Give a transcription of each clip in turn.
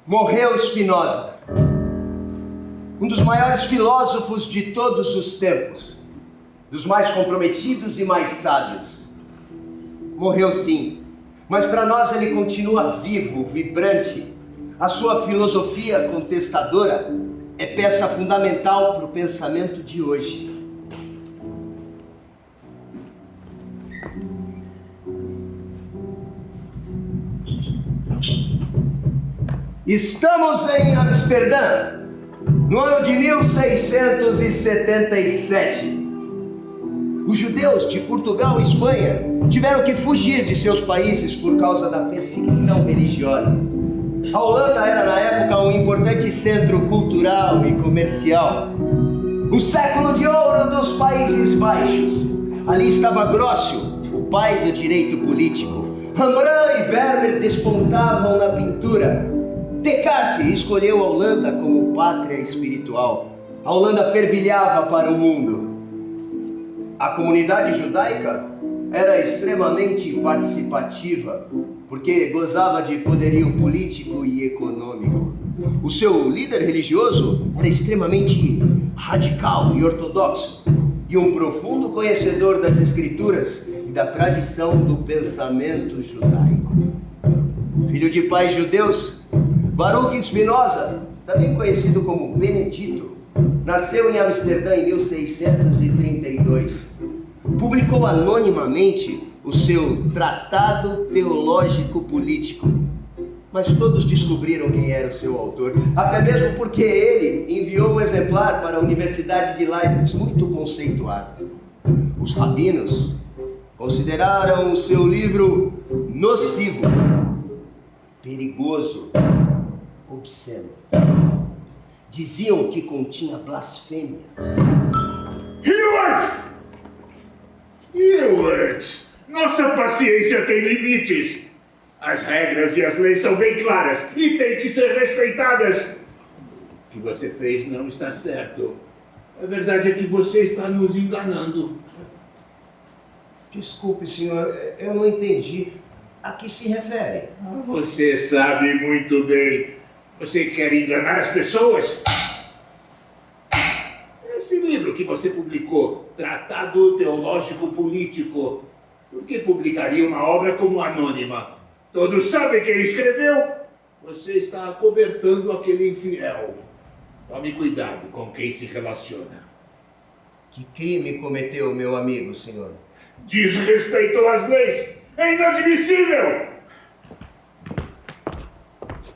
Morreu Spinoza, um dos maiores filósofos de todos os tempos, dos mais comprometidos e mais sábios. Morreu sim, mas para nós ele continua vivo, vibrante. A sua filosofia contestadora é peça fundamental para o pensamento de hoje. Estamos em Amsterdã, no ano de 1677. Os judeus de Portugal e Espanha tiveram que fugir de seus países por causa da perseguição religiosa. A Holanda era, na época, um importante centro cultural e comercial. O século de ouro dos Países Baixos. Ali estava Grocio, o pai do direito político. Rembrandt e Vermeer despontavam na pintura. Descartes escolheu a Holanda como pátria espiritual. A Holanda fervilhava para o mundo. A comunidade judaica era extremamente participativa, porque gozava de poderio político e econômico. O seu líder religioso era extremamente radical e ortodoxo, e um profundo conhecedor das escrituras e da tradição do pensamento judaico. Filho de pais judeus, Baruch Spinoza, também conhecido como Benedito, nasceu em Amsterdã em 1632. Publicou anonimamente o seu Tratado Teológico Político, mas todos descobriram quem era o seu autor, até mesmo porque ele enviou um exemplar para a Universidade de Leibniz, muito conceituada. Os rabinos consideraram o seu livro nocivo, perigoso, obsceno. Diziam que continha blasfêmias. Ewart! Nossa paciência tem limites. As regras e as leis são bem claras e têm que ser respeitadas. O que você fez não está certo. A verdade é que você está nos enganando. Desculpe, senhor, eu não entendi. A que se refere? Você sabe muito bem. Você quer enganar as pessoas? Esse livro que você publicou, Tratado Teológico Político, por que publicaria uma obra como anônima? Todos sabem quem escreveu. Você está acobertando aquele infiel. Tome cuidado com quem se relaciona. Que crime cometeu meu amigo, senhor? Desrespeitou as leis. É inadmissível!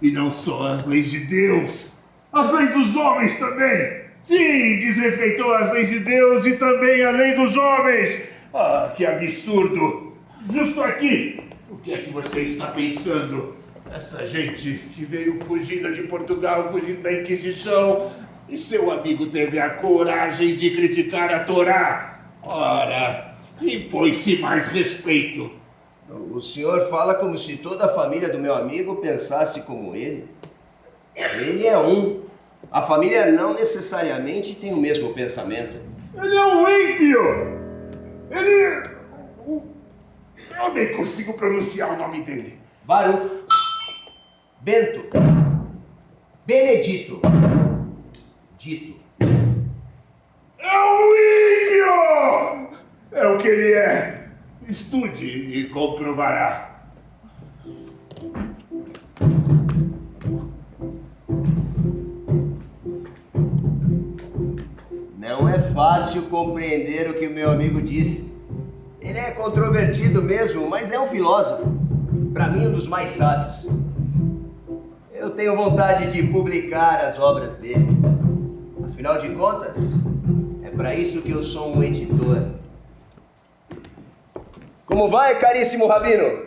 E não só as leis de Deus, as leis dos homens também. Sim, desrespeitou as leis de Deus e também a lei dos homens. Ah, que absurdo! Justo aqui, o que é que você está pensando? Essa gente que veio fugida de Portugal, fugindo da Inquisição, e seu amigo teve a coragem de criticar a Torá. Ora, impõe-se mais respeito. O senhor fala como se toda a família do meu amigo pensasse como ele. Ele é um. A família não necessariamente tem o mesmo pensamento. Ele é um ímpio! Ele... Eu nem consigo pronunciar o nome dele. Baruch. Bento. Benedito. Dito. É um ímpio! É o que ele é. Estude e comprovará. Não é fácil compreender o que o meu amigo disse. Ele é controvertido mesmo, mas é um filósofo. Para mim, um dos mais sábios. Eu tenho vontade de publicar as obras dele. Afinal de contas, é para isso que eu sou um editor. Como vai, caríssimo Rabino?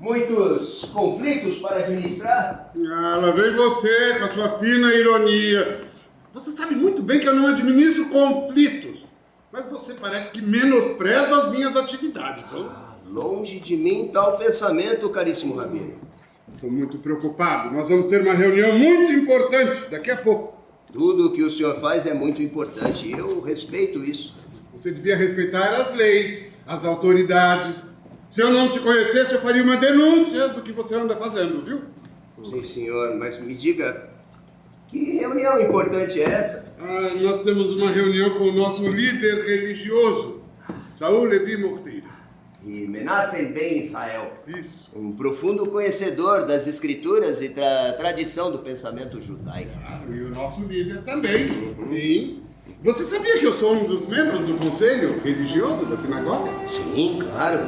Muitos conflitos para administrar? Ah, lá vem você com a sua fina ironia. Você sabe muito bem que eu não administro conflitos, mas você parece que menospreza as minhas atividades. Longe de mim tal pensamento, caríssimo Rabino. Estou muito preocupado. Nós vamos ter uma reunião muito importante daqui a pouco. Tudo o que o senhor faz é muito importante. Eu respeito isso. Você devia respeitar as leis, as autoridades. Se eu não te conhecesse, eu faria uma denúncia do que você anda fazendo, viu? Sim, senhor, mas me diga, que reunião importante é essa? Nós temos uma reunião com o nosso líder religioso, Saul Levi Morteira. E Menahem Ben Israel, Isso. um profundo conhecedor das escrituras e tradição do pensamento judaico. E o nosso líder também. Sim. Você sabia que eu sou um dos membros do conselho religioso da sinagoga? Sim, claro.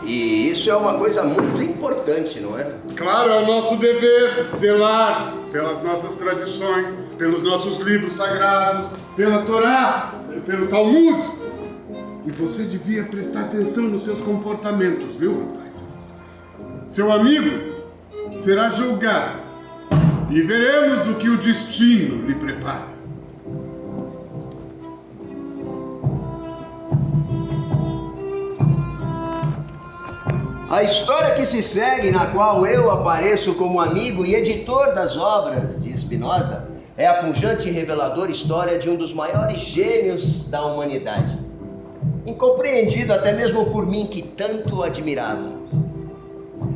E isso é uma coisa muito importante, não é? Claro, é o nosso dever zelar pelas nossas tradições, pelos nossos livros sagrados, pela Torá, pelo Talmud. E você devia prestar atenção nos seus comportamentos, viu, rapaz? Seu amigo será julgado e veremos o que o destino lhe prepara. A história que se segue, na qual eu apareço como amigo e editor das obras de Spinoza, é a pungente e reveladora história de um dos maiores gênios da humanidade. Incompreendido até mesmo por mim, que tanto o admirava.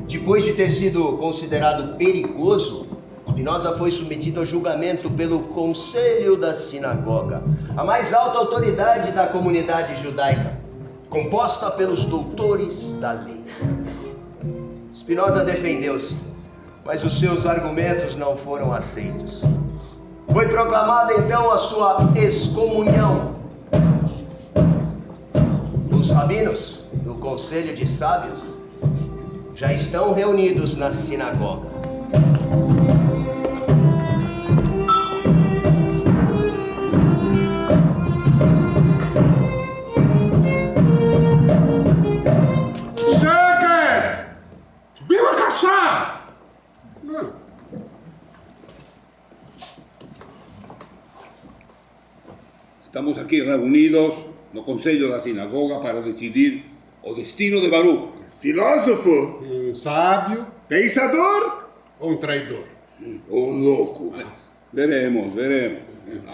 Depois de ter sido considerado perigoso, Spinoza foi submetido a julgamento pelo Conselho da Sinagoga, a mais alta autoridade da comunidade judaica, composta pelos doutores da lei. Spinoza defendeu-se, mas os seus argumentos não foram aceitos. Foi proclamada então a sua excomunhão. Os rabinos do Conselho de Sábios já estão reunidos na sinagoga. Cheque! Viva Cachá! Estamos aqui reunidos no Conselho da Sinagoga para decidir o destino de Baruch. Filósofo? Um sábio Pensador? ou um traidor? Ou louco? Veremos.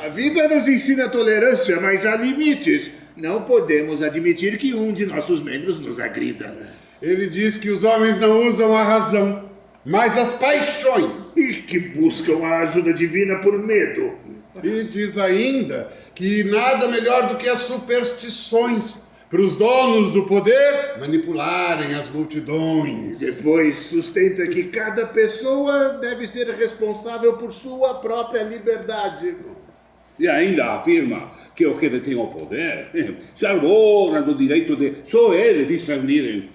A vida nos ensina tolerância, mas há limites. Não podemos admitir que um de nossos membros nos agrida. Ele diz que os homens não usam a razão, mas as paixões. E que buscam a ajuda divina por medo. E diz ainda que nada melhor do que as superstições para os donos do poder manipularem as multidões. Depois sustenta que cada pessoa deve ser responsável por sua própria liberdade. E ainda afirma que o que detém o poder se arvora do direito de só eles discernirem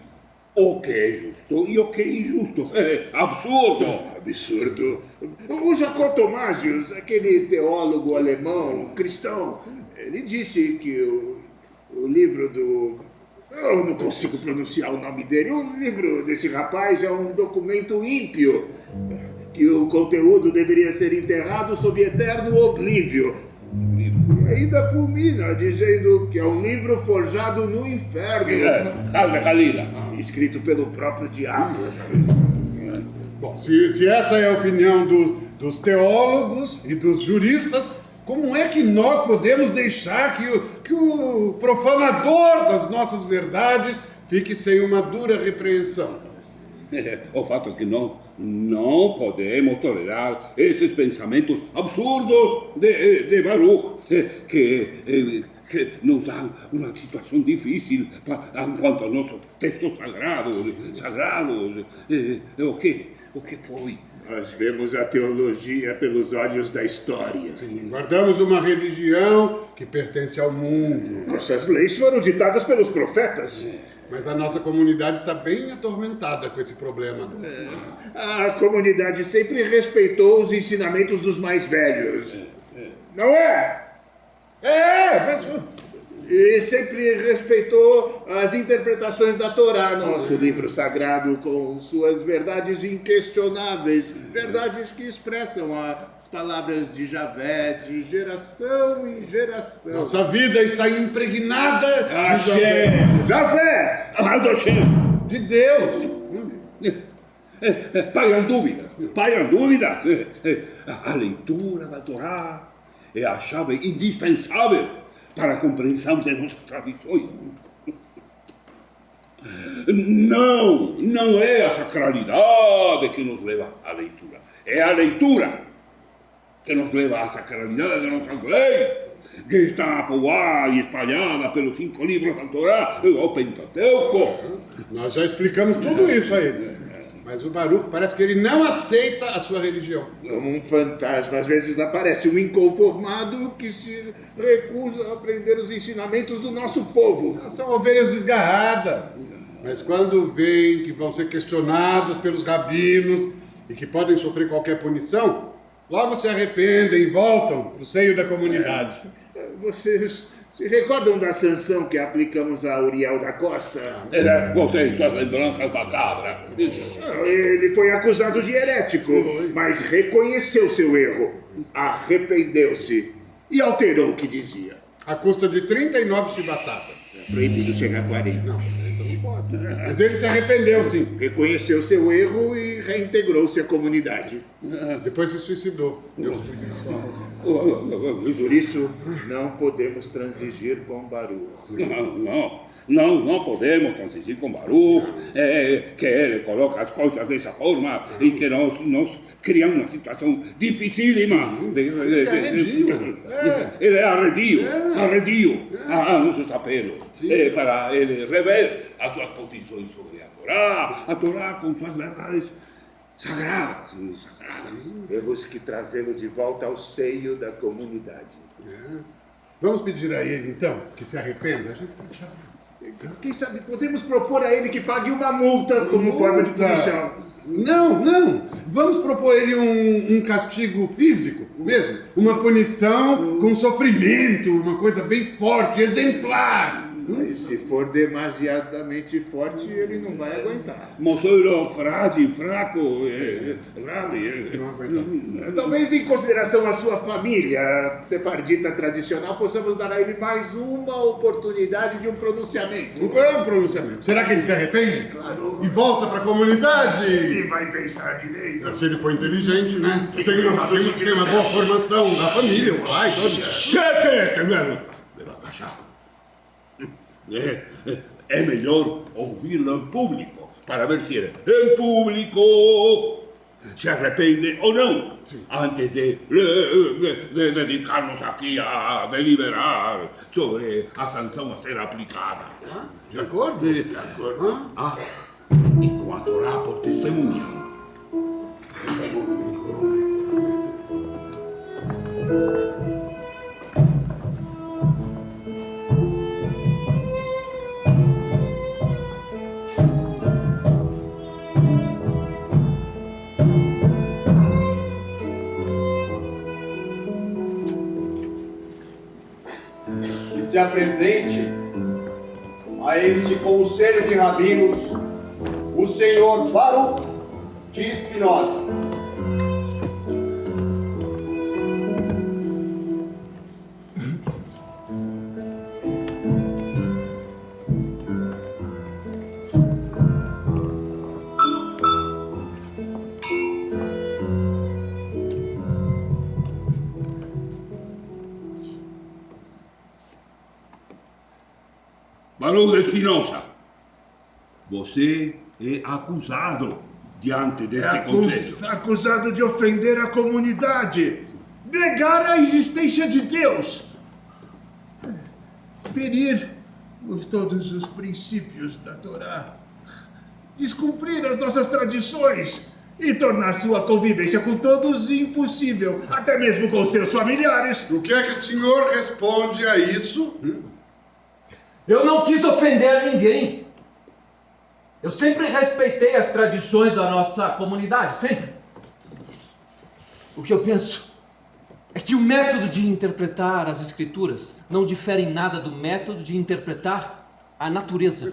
o que é justo e o que é injusto. É absurdo. Absurdo. O Jacob Thomasius, aquele teólogo alemão, cristão, ele disse que o livro do... Eu não consigo pronunciar o nome dele. O livro desse rapaz é um documento ímpio, que o conteúdo deveria ser enterrado sob eterno oblívio. Ainda fulmina, dizendo que é um livro forjado no inferno. Salve, Halila. Escrito pelo próprio diabo. Bom, se essa é a opinião dos teólogos e dos juristas, como é que nós podemos deixar que o profanador das nossas verdades fique sem uma dura repreensão? O fato é que nós não podemos tolerar esses pensamentos absurdos de Baruch, que nos dão uma situação difícil quanto ao nosso texto sagrado. O que foi? Nós vemos a teologia pelos olhos da história. Guardamos uma religião que pertence ao mundo, Nossas leis foram ditadas pelos profetas. mas a nossa comunidade está bem atormentada com esse problema. A comunidade sempre respeitou os ensinamentos dos mais velhos. Não é? Mas... E sempre respeitou as interpretações da Torá, nosso livro sagrado, com suas verdades inquestionáveis, verdades que expressam as palavras de Javé de geração em geração. Nossa vida está impregnada de Javé! de Deus. Paiam dúvidas. A leitura da Torá é a chave indispensável para a compreensão de nossas tradições. Não é a sacralidade que nos leva à leitura. É a leitura que nos leva à sacralidade das nossas leis, que está povoada e espalhada pelos 5 livros da Torá, o Pentateuco. Nós já explicamos tudo isso a ele. Mas o Baruch parece que ele não aceita a sua religião. Como um fantasma, às vezes aparece um inconformado que se recusa a aprender os ensinamentos do nosso povo. São ovelhas desgarradas. Mas quando veem que vão ser questionadas pelos rabinos e que podem sofrer qualquer punição, logo se arrependem e voltam para o seio da comunidade. Vocês se recordam da sanção que aplicamos a Uriel da Costa? Você e suas lembranças macabras. Ele foi acusado de herético, mas reconheceu seu erro, arrependeu-se e alterou o que dizia. À custa de 39 chibatadas. Proibido chegar a 40. Não, então não pode. Mas ele se arrependeu, sim. Reconheceu seu erro e reintegrou-se à comunidade. Depois se suicidou. Deus Por isso, não podemos transigir com Baruch. Não podemos transigir com Baruch, que ele coloca as coisas dessa forma e que nós criamos uma situação dificílima. Ele é arredio a nossos apelos para ele rever as suas posições sobre a Torá com suas verdades sagradas. Temos que trazê-lo de volta ao seio da comunidade. Vamos pedir a ele, então, que se arrependa? A gente pode chamar. Quem sabe podemos propor a ele que pague uma multa como forma de punição. Não. Vamos propor a ele um castigo físico mesmo. Uma punição com sofrimento, uma coisa bem forte, exemplar. Mas se for demasiadamente forte, ele não vai aguentar. Moçoiro frágil, fraco, grave. Não aguenta. Talvez em consideração à sua família sefardita tradicional, possamos dar a ele mais uma oportunidade de um pronunciamento. Qual é o pronunciamento? Será que ele se arrepende? Claro. E volta para a comunidade? Ele vai pensar direito. Se ele for inteligente, né? Tem uma boa formação da família, o pai, todo. Chefe, tremendo! É melhor ouvi-lo em público, para ver se ele, em público, se arrepende ou não, antes de dedicar-nos aqui a deliberar sobre a sanção a ser aplicada. De acordo? De acordo. E com a Torá por testemunha. Se apresente a este conselho de rabinos o senhor Baruch de Espinosa. Baruch de Espinosa, você é acusado diante deste conselho. Acusado de ofender a comunidade, negar a existência de Deus, ferir todos os princípios da Torá, descumprir as nossas tradições e tornar sua convivência com todos impossível, até mesmo com seus familiares. O que é que o senhor responde a isso? Eu não quis ofender ninguém. Eu sempre respeitei as tradições da nossa comunidade, sempre. O que eu penso é que o método de interpretar as escrituras não difere em nada do método de interpretar a natureza.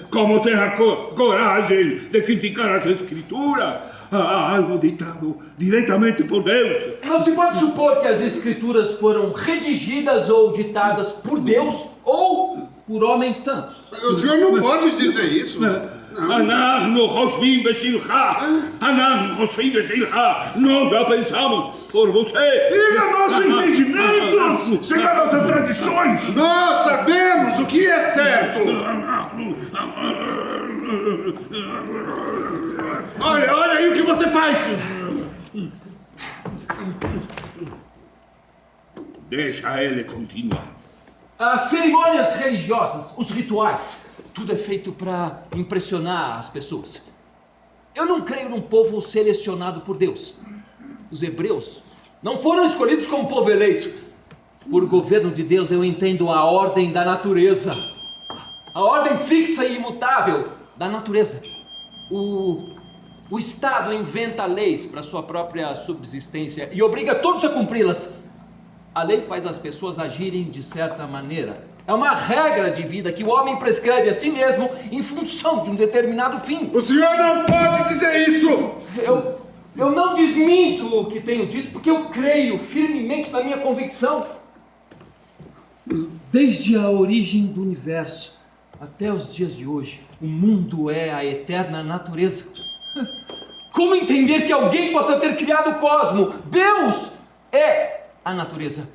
Como ter a coragem de criticar as escrituras, algo ditado diretamente por Deus. Não se pode supor que as escrituras foram redigidas ou ditadas por Deus ou por homens santos. O senhor não pode dizer isso. אנחנו חושבים בשבילך, nós já pensamos por você. Siga nosso entendimento, siga nossas tradições. Nós sabemos o que é certo. Olha aí o que você faz! Deixa ele continuar. As cerimônias religiosas, os rituais, tudo é feito para impressionar as pessoas. Eu não creio num povo selecionado por Deus. Os hebreus não foram escolhidos como povo eleito. Por governo de Deus eu entendo a ordem da natureza. A ordem fixa e imutável da natureza. O Estado inventa leis para sua própria subsistência e obriga todos a cumpri-las. A lei faz as pessoas agirem de certa maneira. É uma regra de vida que o homem prescreve a si mesmo em função de um determinado fim. O senhor não pode dizer isso! Eu não desminto o que tenho dito, porque eu creio firmemente na minha convicção. Desde a origem do universo até os dias de hoje, o mundo é a eterna natureza. Como entender que alguém possa ter criado o cosmo? Deus é a natureza.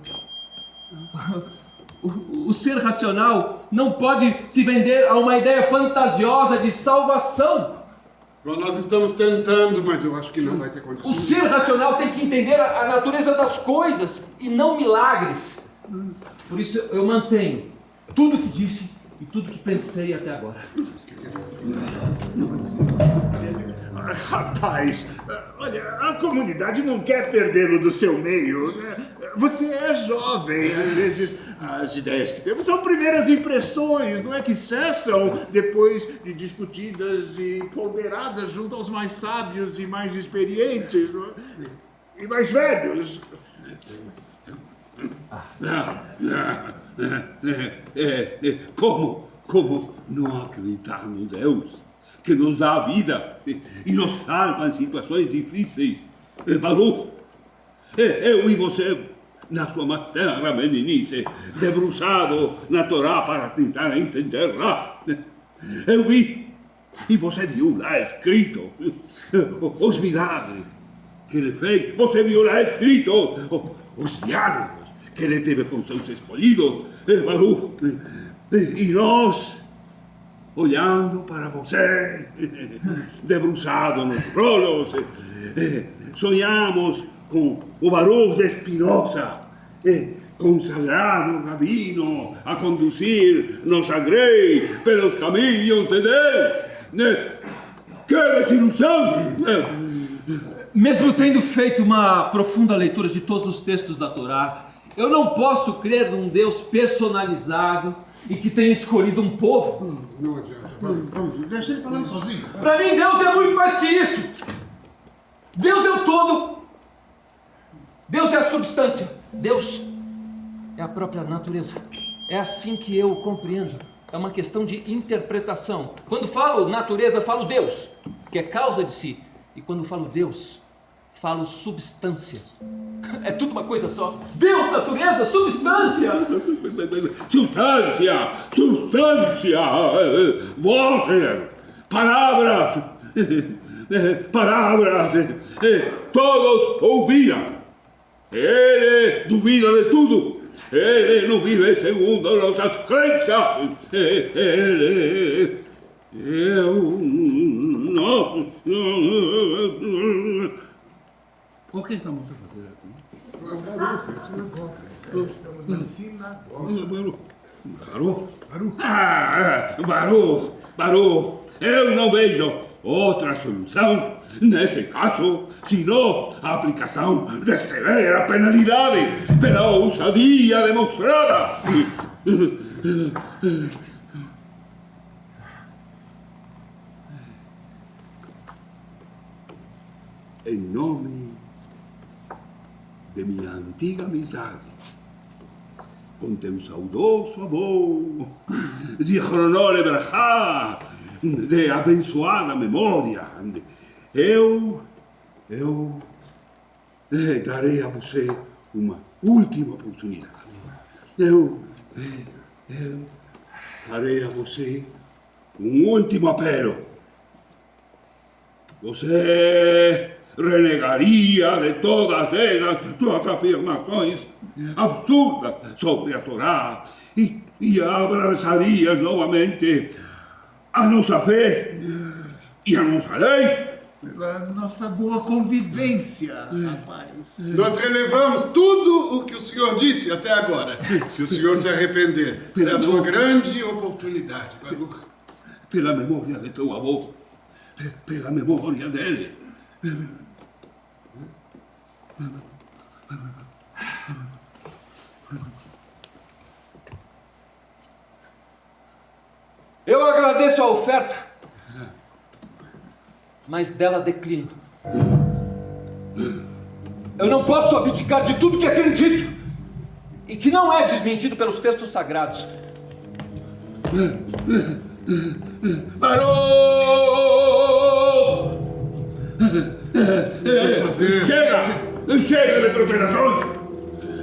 O ser racional não pode se vender a uma ideia fantasiosa de salvação. Bom, nós estamos tentando, mas eu acho que não vai ter condição. O ser racional tem que entender a natureza das coisas e não milagres. Por isso eu mantenho tudo que disse e tudo que pensei até agora. Rapaz, olha, a comunidade não quer perdê-lo do seu meio, né? Você é jovem, às vezes as ideias que temos são primeiras impressões, não é que cessam depois de discutidas e ponderadas junto aos mais sábios e mais experientes, não é? E mais velhos. Como não acreditar no Deus que nos dá a vida e nos salva em situações difíceis? Baruch, eu e você, na sua materna meninice, debruçado na Torá para tentar entendê-la. Eu vi, e você viu lá escrito, os milagres que ele fez. Você viu lá escrito os diálogos que ele teve com seus escolhidos, Baruch. E nós, olhando para você, debruçado nos rolos, sonhamos com o Baruch de Spinoza, consagrado rabino a conduzir nossa grei pelos caminhos de Deus. Que desilusão! Mesmo tendo feito uma profunda leitura de todos os textos da Torá, eu não posso crer num Deus personalizado e que tenha escolhido um povo. Não adianta. Vamos, deixa ele falando sozinho. Para mim, Deus é muito mais que isso. Deus é o todo. Deus é a substância. Deus é a própria natureza. É assim que eu o compreendo. É uma questão de interpretação. Quando falo natureza, falo Deus, que é causa de si. E quando falo Deus, falo substância. É tudo uma coisa só. Deus, natureza, substância. Substância, voces, palavras, todos ouviram. Ele duvida de tudo. Ele não vive segundo nossas crenças. O que estamos a fazer aqui? Estamos na sinagoga. Baruch, eu não vejo outra solução nesse caso, senão a aplicação de severa penalidade pela ousadia demonstrada. Em nome de minha antiga amizade com teu saudoso avô, Zichrono Levrachá, de abençoada memória, eu darei a você uma última oportunidade. Eu darei a você um último apelo. Você renegaria de todas essas tuas afirmações absurdas sobre a Torá e abraçarias novamente a nossa fé e a nossa lei. Pela nossa boa convivência, rapaz. Nós relevamos tudo o que o senhor disse até agora. Se o senhor se arrepender, é a sua grande oportunidade, Baruch. Pela memória de teu avô, pela memória dele. Eu agradeço a oferta, mas dela declino. Eu não posso abdicar de tudo que acredito e que não é desmentido pelos textos sagrados. Parou! Chega de protelações!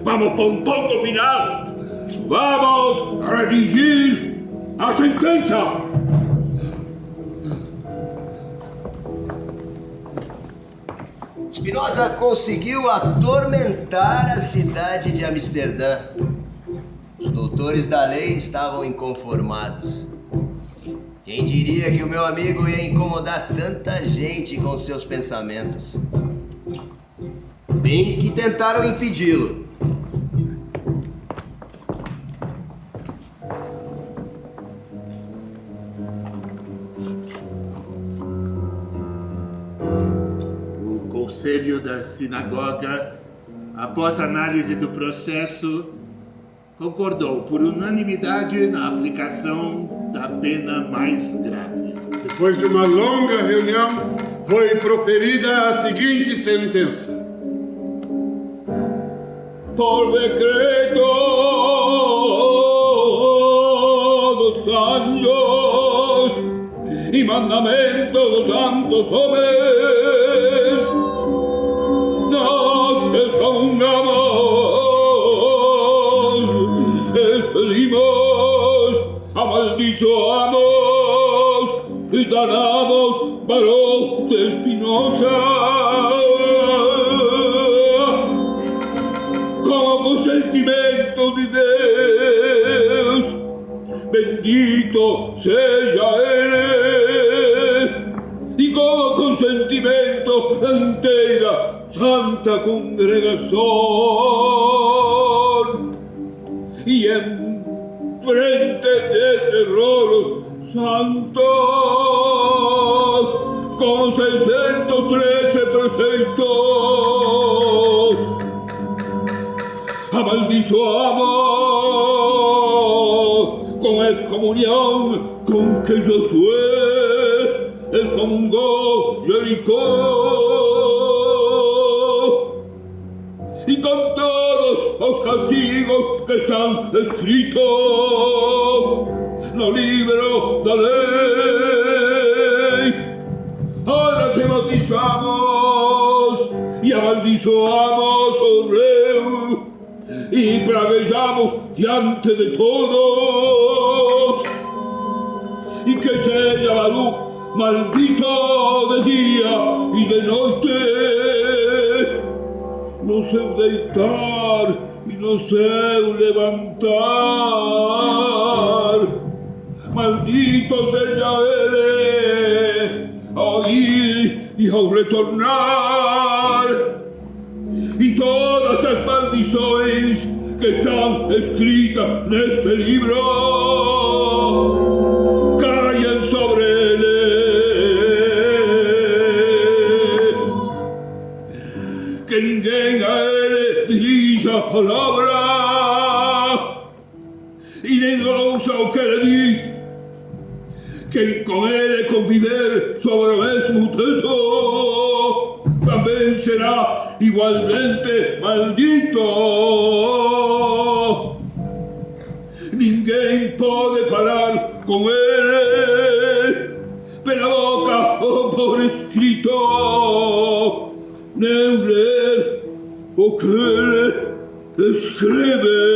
Vamos para um ponto final! Vamos redigir a sentença! Spinoza conseguiu atormentar a cidade de Amsterdã. Os doutores da lei estavam inconformados. Quem diria que o meu amigo ia incomodar tanta gente com seus pensamentos? Bem que tentaram impedi-lo. O Conselho da Sinagoga, após análise do processo, concordou por unanimidade na aplicação da pena mais grave. Depois de uma longa reunião, foi proferida a seguinte sentença. Por decreto dos anjos y mandamento dos santos hombres, nos expongamos, expedimos, amaldizoamos y daramos Baruch de Spinoza como consentimento de Deus, bendito seja Ele, e como consentimento inteira santa congregação, e em frente desses rolos santos, com 613 preceitos, amaldiçoamos com excomunhão com que Josué excomungou Jericó, e com todos os castigos que estão escritos no livro da lei. Ora te bautizamos e amaldiçoamos o rei e praguejamos diante de todos, e que seja Baruch maldito de dia e de noite, no seu deitar e no seu levantar. Maldito seja ele ao ir e ao retornar, e todas as maldições que estão escritas neste livro caem sobre ele. Que ninguém a ele dirija a palavra e nem ouça o que ele diz. Quem com ele conviver sobre o mesmo teto também será igualmente maldito. Ninguém pode falar com ele pela boca ou por escrito, nem ler o que ele escreve.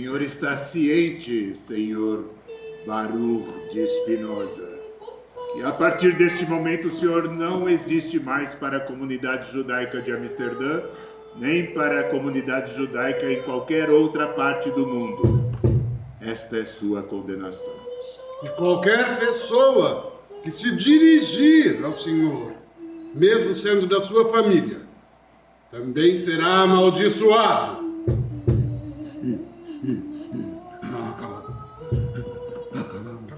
senhor está ciente, senhor Baruch de Spinoza, que a partir deste momento o senhor não existe mais para a comunidade judaica de Amsterdã, nem para a comunidade judaica em qualquer outra parte do mundo. Esta é sua condenação. E qualquer pessoa que se dirigir ao Senhor, mesmo sendo da sua família, também será amaldiçoado.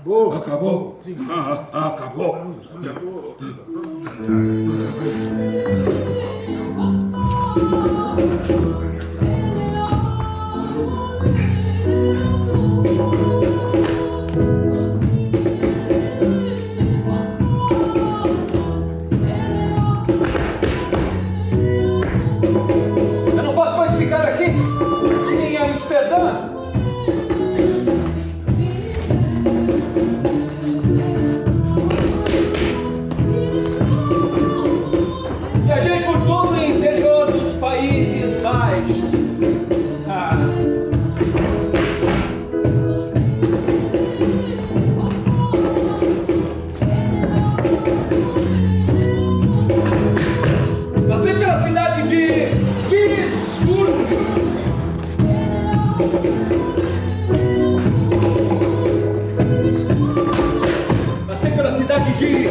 Acabou? Acabou? Sim. Acabou. Eu não posso mais ficar aqui em Amsterdã. Viajei por todo o interior dos Países Baixos. Passei pela cidade de Würzburg. Passei pela cidade de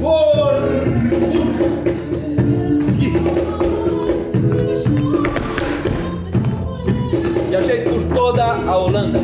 Voorburg. Viajei por toda a Holanda.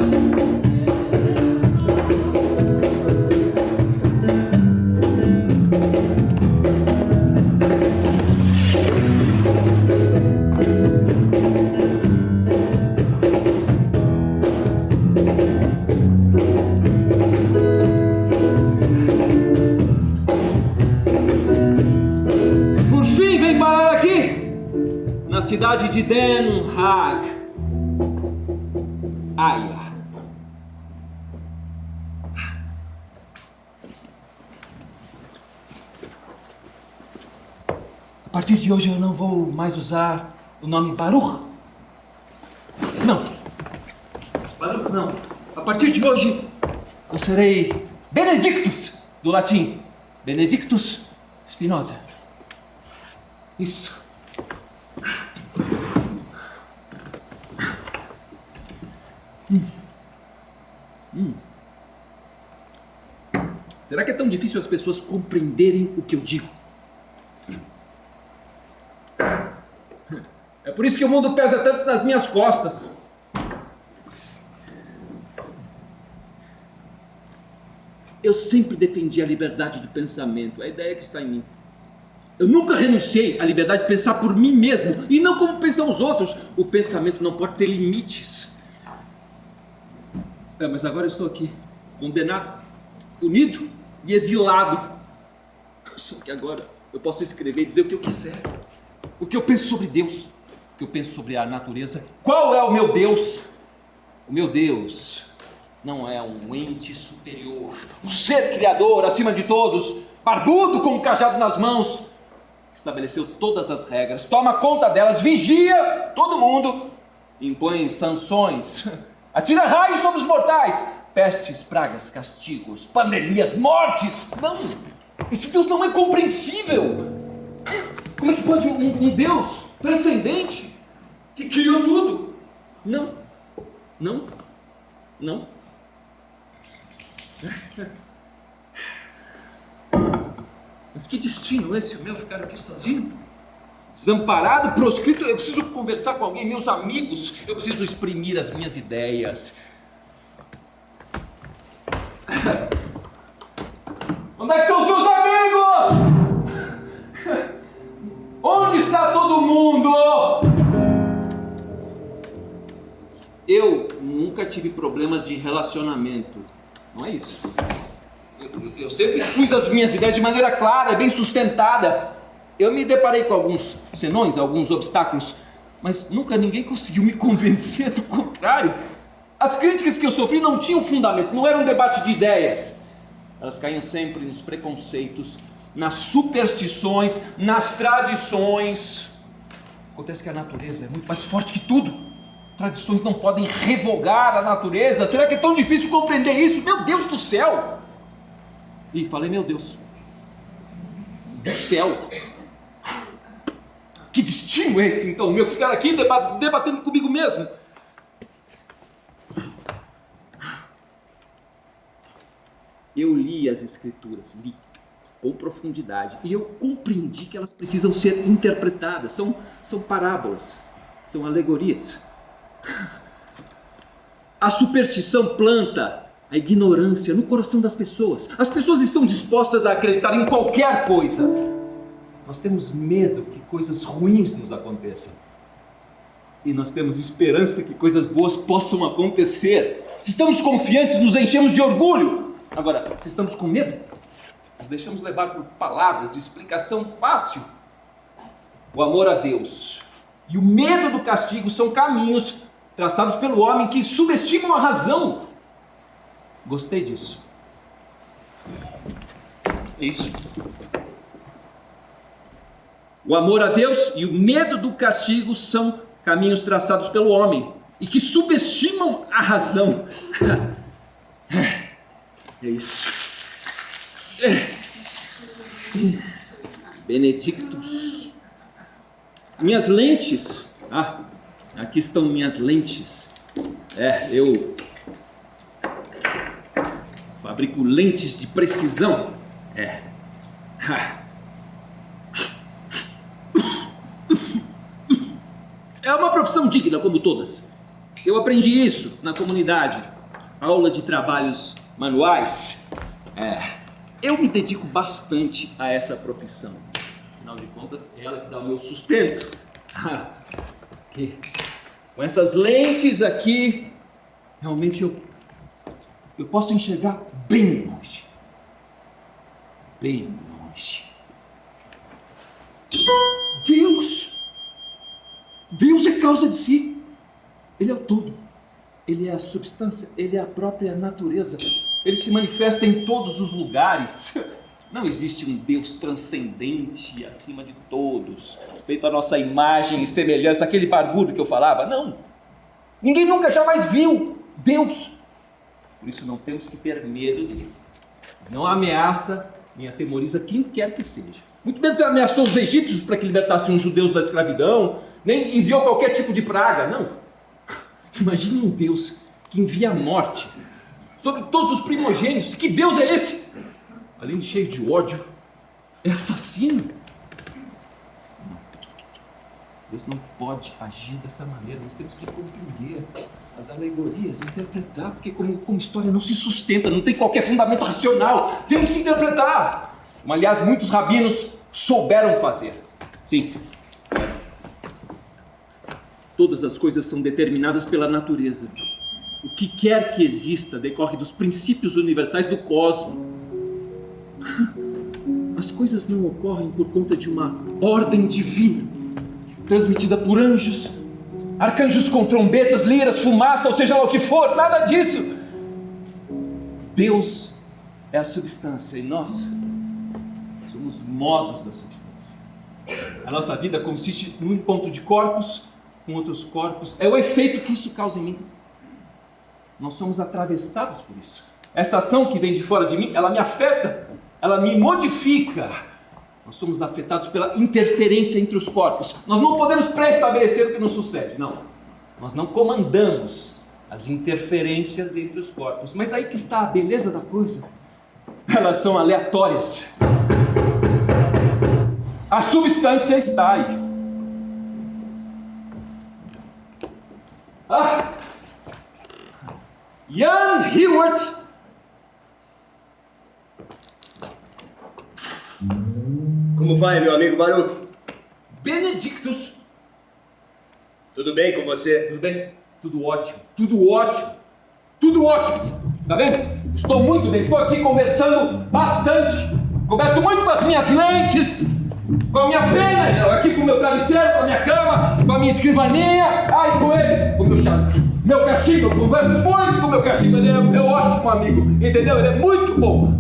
Por fim, vem parar aqui, na cidade de Den Haag. Iowa. A partir de hoje eu não vou mais usar o nome Baruch. Não. Baruch não. A partir de hoje eu serei Benedictus, do latim. Benedictus Spinoza. Isso. Será que é tão difícil as pessoas compreenderem o que eu digo? É por isso que o mundo pesa tanto nas minhas costas. Eu sempre defendi a liberdade de pensamento, a ideia que está em mim. Eu nunca renunciei à liberdade de pensar por mim mesmo, e não como pensam os outros. O pensamento não pode ter limites. Mas agora eu estou aqui, condenado, punido e exilado. Só que agora eu posso escrever e dizer o que eu quiser. O que eu penso sobre Deus, o que eu penso sobre a natureza. Qual é o meu Deus? O meu Deus não é um ente superior, um ser criador acima de todos, barbudo com um cajado nas mãos. Estabeleceu todas as regras, toma conta delas, vigia todo mundo, impõe sanções, atira raios sobre os mortais, pestes, pragas, castigos, pandemias, mortes. Não, esse Deus não é compreensível. Como é que pode um Deus transcendente que criou tudo? Não. Mas que destino esse o meu, ficar aqui sozinho? Desamparado, proscrito. Eu preciso conversar com alguém, meus amigos. Eu preciso exprimir as minhas ideias. Onde é que estão os meus amigos? Onde está todo mundo? Eu nunca tive problemas de relacionamento. Não é isso. Eu sempre expus as minhas ideias de maneira clara, bem sustentada. Eu me deparei com alguns senões, alguns obstáculos, mas nunca ninguém conseguiu me convencer do contrário. As críticas que eu sofri não tinham fundamento, não era um debate de ideias. Elas caíam sempre nos preconceitos, nas superstições, nas tradições. Acontece que a natureza é muito mais forte que tudo. Tradições não podem revogar a natureza. Será que é tão difícil compreender isso? Meu Deus do céu! Ih, falei meu Deus. Do céu! Que destino é esse, então, meu? Ficar aqui debatendo comigo mesmo? Eu li as Escrituras, li com profundidade, e eu compreendi que elas precisam ser interpretadas. São parábolas, são alegorias. A superstição planta a ignorância no coração das pessoas. As pessoas estão dispostas a acreditar em qualquer coisa. Nós temos medo que coisas ruins nos aconteçam. E nós temos esperança que coisas boas possam acontecer. Se estamos confiantes, nos enchemos de orgulho. Agora, se estamos com medo, nos deixamos levar por palavras de explicação fácil. O amor a Deus e o medo do castigo são caminhos traçados pelo homem que subestimam a razão. Gostei disso. É isso. O amor a Deus e o medo do castigo são caminhos traçados pelo homem e que subestimam a razão. É isso. Benedictus. Minhas lentes. Aqui estão minhas lentes. Eu fabrico lentes de precisão. É uma profissão digna como todas. Eu aprendi isso na comunidade. Aula de trabalhos manuais. Eu me dedico bastante a essa profissão. Afinal de contas, é ela que dá o meu sustento. Aqui. Com essas lentes aqui, realmente eu posso enxergar bem longe. Bem longe. Deus é causa de si. Ele é o todo. Ele é a substância. Ele é a própria natureza. Ele se manifesta em todos os lugares. Não existe um Deus transcendente acima de todos, feito a nossa imagem e semelhança, aquele barbudo que eu falava. Não. Ninguém nunca jamais viu Deus. Por isso não temos que ter medo dele. Não ameaça nem atemoriza quem quer que seja. Muito menos ameaçou os egípcios para que libertassem os judeus da escravidão, nem enviou qualquer tipo de praga, não. Imagine um Deus que envia a morte sobre todos os primogênitos. Que Deus é esse? Além de cheio de ódio, é assassino. Deus não pode agir dessa maneira. Nós temos que compreender as alegorias, interpretar, porque como história não se sustenta, não tem qualquer fundamento racional. Temos que interpretar. Como, aliás, muitos rabinos souberam fazer. Sim. Todas as coisas são determinadas pela natureza. O que quer que exista decorre dos princípios universais do cosmos. As coisas não ocorrem por conta de uma ordem divina, transmitida por anjos, arcanjos com trombetas, liras, fumaça, ou seja lá o que for, nada disso. Deus é a substância e nós somos modos da substância. A nossa vida consiste num encontro de corpos com outros corpos. É o efeito que isso causa em mim. Nós somos atravessados por isso. Essa ação que vem de fora de mim, ela me afeta, ela me modifica. Nós somos afetados pela interferência entre os corpos. Nós não podemos pré-estabelecer o que nos sucede, não. Nós não comandamos as interferências entre os corpos. Mas aí que está a beleza da coisa. Elas são aleatórias. A substância está aí. Jan Hewitt. Como vai, meu amigo Baruch? Benedictus. Tudo bem com você? Tudo bem? Tudo ótimo. Tudo ótimo. Tudo ótimo. Está vendo? Estou muito bem. Estou aqui conversando bastante. Converso muito com as minhas lentes, com a minha pena, aqui com o meu travesseiro, com a minha cama, com a minha escrivaninha. E com ele, com o meu cachimbo. Eu converso muito com o meu cachimbo. Ele é um ótimo amigo. Entendeu? Ele é muito bom.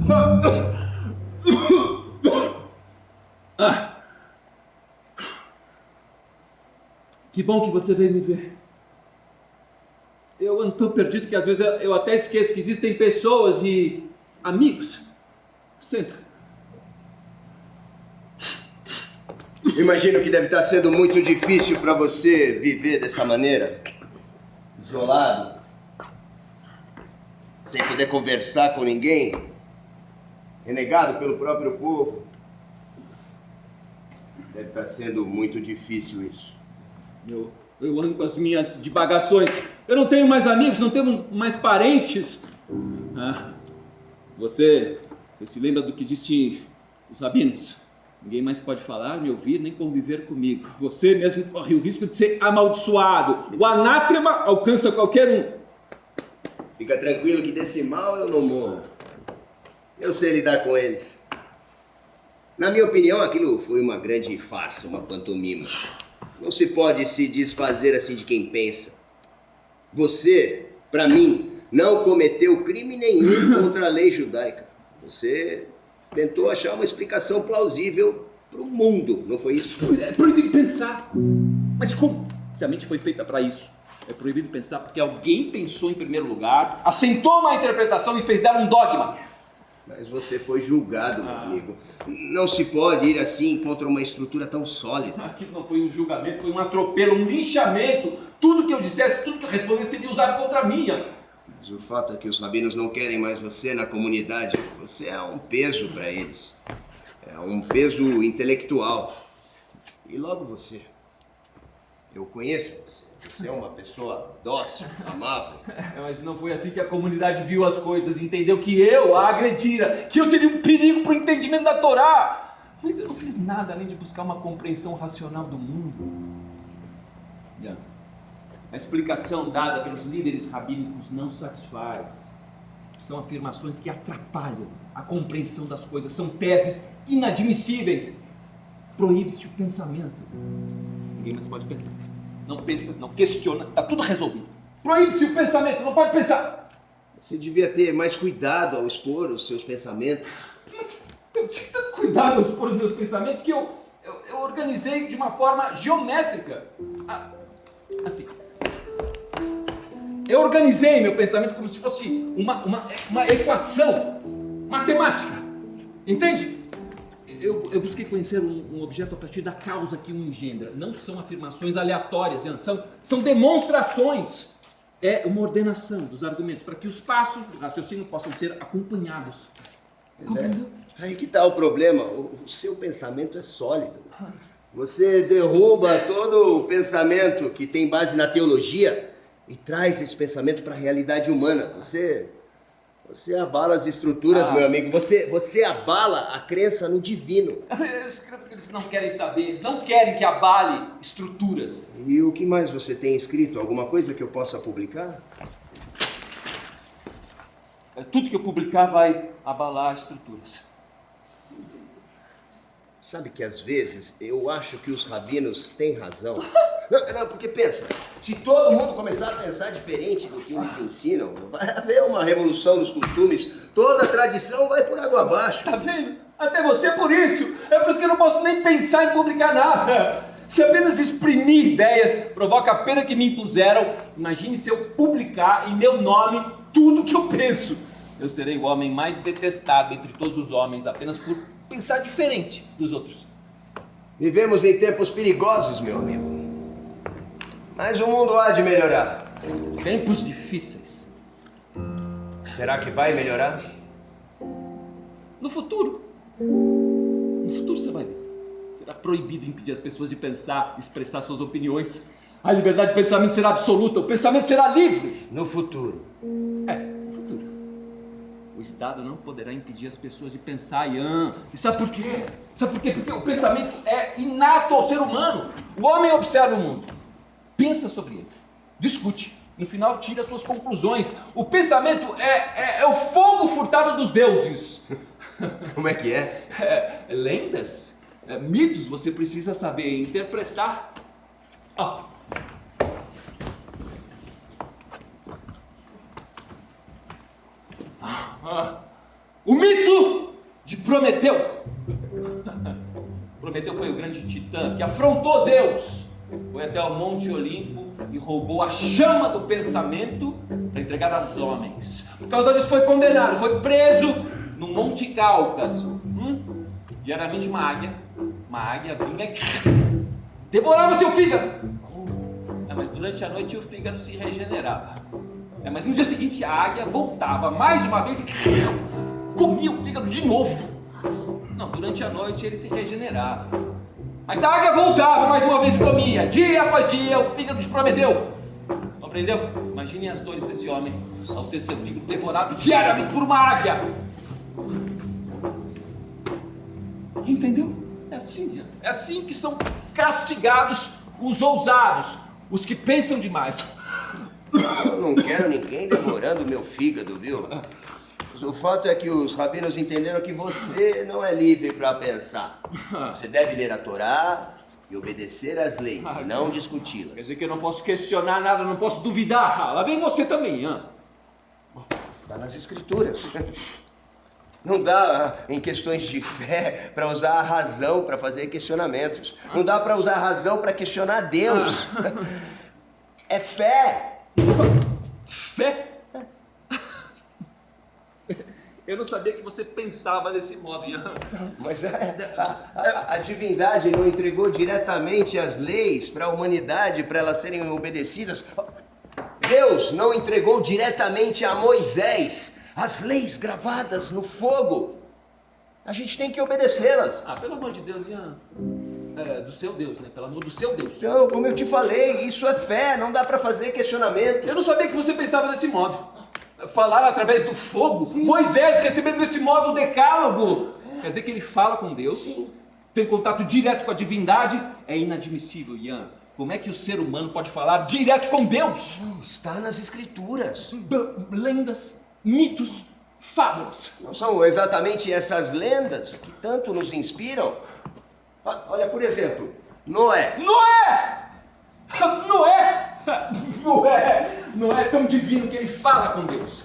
Que bom que você veio me ver. Eu ando tão perdido que às vezes eu até esqueço que existem pessoas e amigos. Senta. Imagino que deve estar sendo muito difícil para você viver dessa maneira. Isolado. Sem poder conversar com ninguém. Renegado pelo próprio povo. Deve estar sendo muito difícil isso. Eu ando com as minhas divagações. Eu não tenho mais amigos, não tenho mais parentes. Você se lembra do que disse os rabinos? Ninguém mais pode falar, me ouvir, nem conviver comigo. Você mesmo corre o risco de ser amaldiçoado. O anátema alcança qualquer um. Fica tranquilo que desse mal eu não morro. Eu sei lidar com eles. Na minha opinião, aquilo foi uma grande farsa, uma pantomima. Não se pode se desfazer assim de quem pensa. Você, para mim, não cometeu crime nenhum contra a lei judaica. Você tentou achar uma explicação plausível para o mundo, não foi isso? É proibido pensar. Mas como? Se a mente foi feita para isso. É proibido pensar porque alguém pensou em primeiro lugar, assentou uma interpretação e fez dela um dogma. Mas você foi julgado, meu amigo. Não se pode ir assim contra uma estrutura tão sólida. Aquilo não foi um julgamento, foi um atropelo, um linchamento. Tudo que eu dissesse, tudo que eu respondesse seria usado contra mim. Mas o fato é que os rabinos não querem mais você na comunidade. Você é um peso para eles. É um peso intelectual. E logo você. Eu conheço você. Você é uma pessoa dócil, amável. Mas não foi assim que a comunidade viu as coisas. Entendeu que eu a agredira, que eu seria um perigo para o entendimento da Torá. Mas eu não fiz nada além de buscar uma compreensão racional do mundo. A explicação dada pelos líderes rabínicos não satisfaz. São afirmações que atrapalham a compreensão das coisas. São teses inadmissíveis. Proíbe-se o pensamento. Ninguém mais pode pensar. Não pensa, não questiona, está tudo resolvido. Proíbe-se o pensamento, não pode pensar. Você devia ter mais cuidado ao expor os seus pensamentos. Mas eu tinha tanto cuidado ao expor os meus pensamentos que eu organizei de uma forma geométrica. Assim. Eu organizei meu pensamento como se fosse uma equação matemática. Entende? Eu busquei conhecer um objeto a partir da causa que o engendra. Não são afirmações aleatórias, são demonstrações. É uma ordenação dos argumentos para que os passos do raciocínio possam ser acompanhados. Compreendeu? Aí que está o problema. O seu pensamento é sólido. Você derruba todo o pensamento que tem base na teologia e traz esse pensamento para a realidade humana. Você abala as estruturas, meu amigo. Você abala a crença no divino. Eu escrevo que eles não querem saber. Eles não querem que abale estruturas. E o que mais você tem escrito? Alguma coisa que eu possa publicar? Tudo que eu publicar vai abalar estruturas. Sabe que às vezes eu acho que os rabinos têm razão. Não, porque pensa, se todo mundo começar a pensar diferente do que eles ensinam, vai haver uma revolução nos costumes, toda a tradição vai por água abaixo. Tá vendo? Até você por isso. É por isso que eu não posso nem pensar em publicar nada. Se apenas exprimir ideias provoca a pena que me impuseram, imagine se eu publicar em meu nome tudo que eu penso. Eu serei o homem mais detestado entre todos os homens, apenas por pensar diferente dos outros. Vivemos em tempos perigosos, meu amigo. Mas o mundo há de melhorar. Tempos difíceis. Será que vai melhorar? No futuro. No futuro você vai ver. Será proibido impedir as pessoas de pensar, expressar suas opiniões. A liberdade de pensamento será absoluta. O pensamento será livre. No futuro. No futuro. O Estado não poderá impedir as pessoas de pensar, Ian. E sabe por quê? Sabe por quê? Porque o pensamento é inato ao ser humano. O homem observa o mundo, pensa sobre ele, discute, no final tira suas conclusões. O pensamento é o fogo furtado dos deuses. Como é que é? Lendas, mitos, você precisa saber interpretar. O mito de Prometeu. Prometeu foi o grande titã que afrontou Zeus. Foi até o Monte Olimpo e roubou a chama do pensamento para entregar aos homens. Por causa disso foi condenado, foi preso no Monte Cáucaso. Diariamente uma águia vinha e devorava seu fígado. Mas durante a noite o fígado se regenerava. Mas no dia seguinte a águia voltava mais uma vez e comia o fígado de novo. Não, durante a noite ele se regenerava. Mas a águia voltava mais uma vez e comia. Dia após dia o fígado te prometeu. Compreendeu? Imaginem as dores desse homem ao ter seu fígado devorado diariamente por uma águia. Entendeu? É assim que são castigados os ousados, os que pensam demais. Eu não quero ninguém devorando meu fígado, viu? O fato é que os rabinos entenderam que você não é livre para pensar. Você deve ler a Torá e obedecer às leis, e não discuti-las. Quer dizer que eu não posso questionar nada, não posso duvidar. Lá vem você também, Está nas escrituras. Não dá, em questões de fé, para usar a razão para fazer questionamentos. Não dá para usar a razão para questionar Deus. É fé. Fé? Eu não sabia que você pensava desse modo, Ian. Mas a divindade não entregou diretamente as leis para a humanidade, para elas serem obedecidas. Deus não entregou diretamente a Moisés as leis gravadas no fogo. A gente tem que obedecê-las. Pelo amor de Deus, Ian. Do seu Deus, né? Pelo amor do seu Deus. Então, como eu te falei, isso é fé, não dá para fazer questionamento. Eu não sabia que você pensava desse modo. Falar através do fogo. Sim. Moisés recebendo desse modo o decálogo. Quer dizer que ele fala com Deus. Sim. Tem contato direto com a divindade. É inadmissível, Ian. Como é que o ser humano pode falar direto com Deus? Está nas escrituras. Lendas, mitos, fábulas. Não são exatamente essas lendas que tanto nos inspiram? Olha, por exemplo, Noé. Não é tão divino que ele fala com Deus.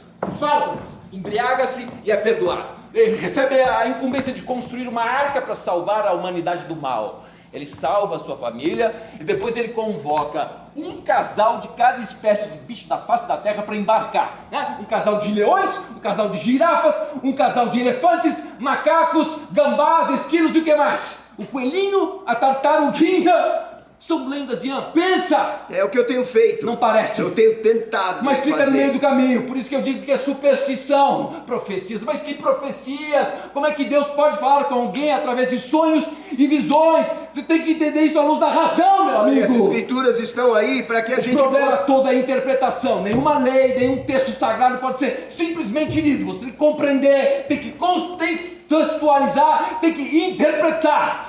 Embriaga-se e é perdoado. Ele recebe a incumbência de construir uma arca para salvar a humanidade do mal. Ele salva a sua família e depois ele convoca um casal de cada espécie de bicho da face da terra para embarcar, né? Um casal de leões, um casal de girafas, um casal de elefantes, macacos, gambás, esquilos e o que mais? O coelhinho, a tartaruguinha. São lendas, Ian. Pensa! É o que eu tenho feito. Não parece? Eu tenho tentado. Mas fica fazer. no meio do caminho. Por isso que eu digo que é superstição. Profecias. Mas que profecias? Como é que Deus pode falar com alguém através de sonhos e visões? Você tem que entender isso à luz da razão, meu amigo. As escrituras estão aí para que a gente... O problema é toda a interpretação. Nenhuma lei, nenhum texto sagrado pode ser simplesmente lido. Você tem que compreender, tem que contextualizar, tem que interpretar.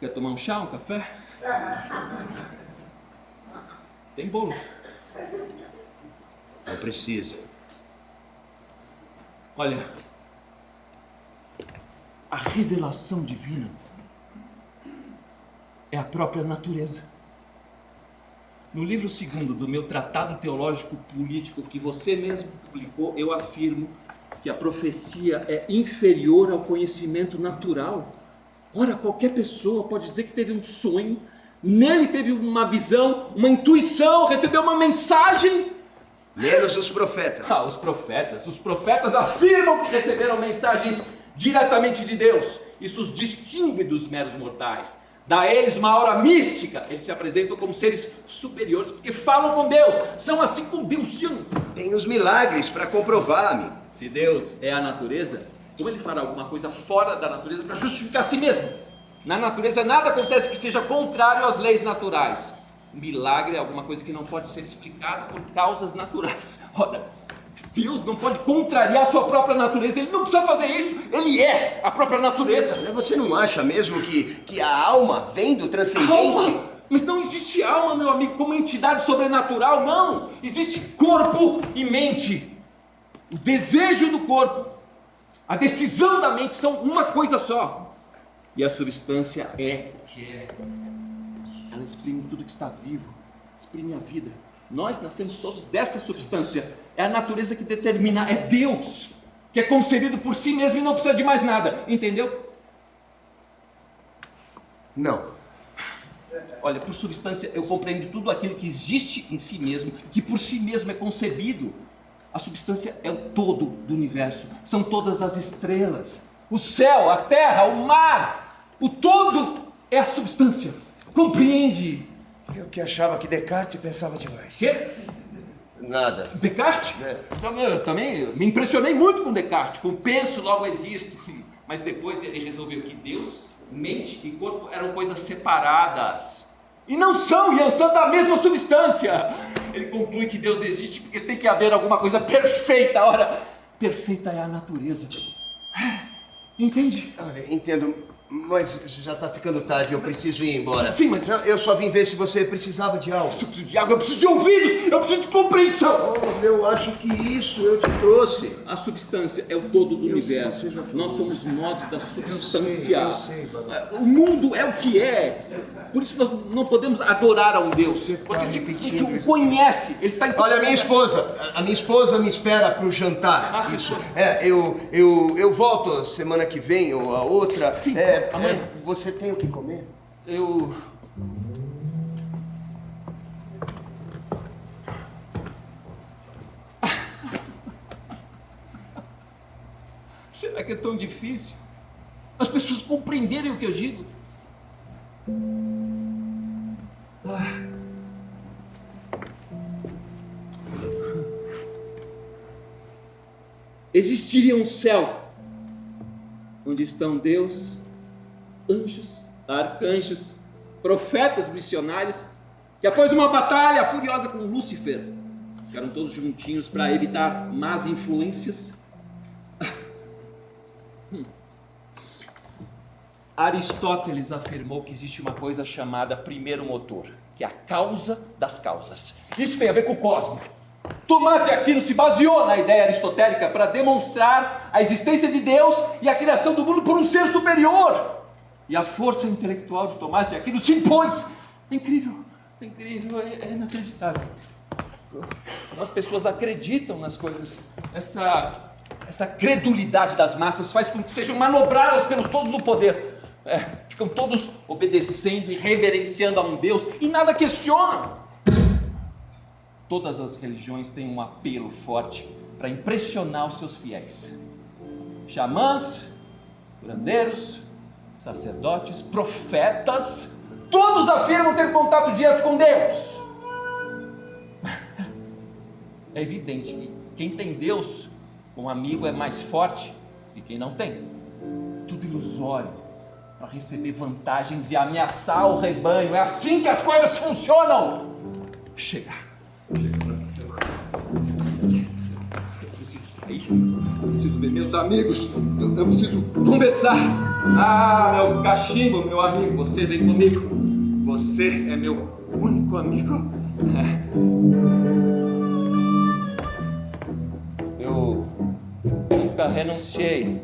Quer tomar um chá, um café? Tem bolo. Não precisa. Olha, a revelação divina é a própria natureza. No livro 2º do meu Tratado Teológico Político, que você mesmo publicou, eu afirmo que a profecia é inferior ao conhecimento natural. Ora, qualquer pessoa pode dizer que teve um sonho, nele teve uma visão, uma intuição, recebeu uma mensagem. Menos os profetas. Os profetas afirmam que receberam mensagens diretamente de Deus. Isso os distingue dos meros mortais. Dá a eles uma aura mística. Eles se apresentam como seres superiores porque falam com Deus. São assim com Deus. Tem os milagres para comprovar-me. Se Deus é a natureza, como ele fará alguma coisa fora da natureza para justificar a si mesmo? Na natureza nada acontece que seja contrário às leis naturais. Milagre é alguma coisa que não pode ser explicada por causas naturais. Ora, Deus não pode contrariar a sua própria natureza. Ele não precisa fazer isso. Ele é a própria natureza. Você não acha mesmo que a alma vem do transcendente? Alma? Mas não existe alma, meu amigo, como entidade sobrenatural, não. Existe corpo e mente. O desejo do corpo, a decisão da mente são uma coisa só. E a substância é o que é. Ela exprime tudo que está vivo, exprime a vida. Nós nascemos todos dessa substância. É a natureza que determina, é Deus, que é concebido por si mesmo e não precisa de mais nada. Entendeu? Não. Olha, por substância eu compreendo tudo aquilo que existe em si mesmo, que por si mesmo é concebido. A substância é o todo do universo, são todas as estrelas, o céu, a terra, o mar, o todo é a substância. Compreende? Eu que achava que Descartes pensava demais. Quê? Nada. Descartes? Eu também me impressionei muito com Descartes, com penso, logo existo. Mas depois ele resolveu que Deus, mente e corpo eram coisas separadas. E não são, Ian, são da mesma substância. Ele conclui que Deus existe porque tem que haver alguma coisa perfeita. Ora, perfeita é a natureza. Entende? Entendo, mas já tá ficando tarde, eu preciso ir embora. Sim, mas... Não, eu só vim ver se você precisava de algo. Eu preciso de água, eu preciso de ouvidos, eu preciso de compreensão. Oh, mas eu acho que isso eu te trouxe. A substância é o todo do universo. sei, já falou. Nós somos modos da substância. Eu sei, Baruch. O mundo é o que é. Por isso nós não podemos adorar a um Deus. tá Você simplesmente repetindo o isso. conhece. Ele está em Olha, a minha esposa me espera pro jantar. Ah, Isso. esposa. Eu volto semana que vem ou a outra. Sim, amanhã. Você tem o que comer? Eu... Será que é tão difícil? As pessoas compreenderem o que eu digo? Existiria um céu onde estão Deus, anjos, arcanjos, profetas, missionários, que após uma batalha furiosa com Lúcifer, ficaram todos juntinhos para evitar más influências. Aristóteles afirmou que existe uma coisa chamada primeiro motor, que é a causa das causas. Isso tem a ver com o cosmos. Tomás de Aquino se baseou na ideia aristotélica para demonstrar a existência de Deus e a criação do mundo por um ser superior. E a força intelectual de Tomás de Aquino se impôs. É incrível, é inacreditável. As pessoas acreditam nas coisas. Essa credulidade das massas faz com que sejam manobradas pelos todos do poder. Ficam todos obedecendo e reverenciando a um Deus e nada questionam. Todas as religiões têm um apelo forte para impressionar os seus fiéis. Xamãs, curandeiros, sacerdotes, profetas, todos afirmam ter contato direto com Deus. É evidente que quem tem Deus como amigo é mais forte que quem não tem. Tudo ilusório para receber vantagens e ameaçar o rebanho. É assim que as coisas funcionam. Chega. Eu preciso sair, eu preciso ver meus amigos, eu preciso conversar. Meu cachimbo, meu amigo, você vem comigo. Você é meu único amigo. Eu nunca renunciei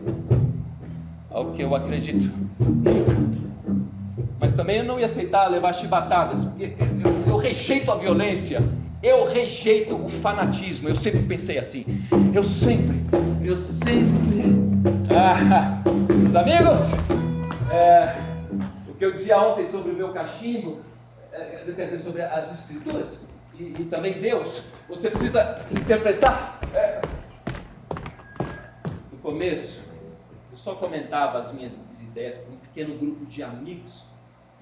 ao que eu acredito. Mas também eu não ia aceitar levar chibatadas, porque eu rejeito a violência. Eu rejeito o fanatismo, eu sempre pensei assim. Eu sempre. Meus amigos, o que eu dizia ontem sobre o meu cachimbo, quer dizer, sobre as escrituras e também Deus, você precisa interpretar. No começo, eu só comentava as minhas ideias com um pequeno grupo de amigos,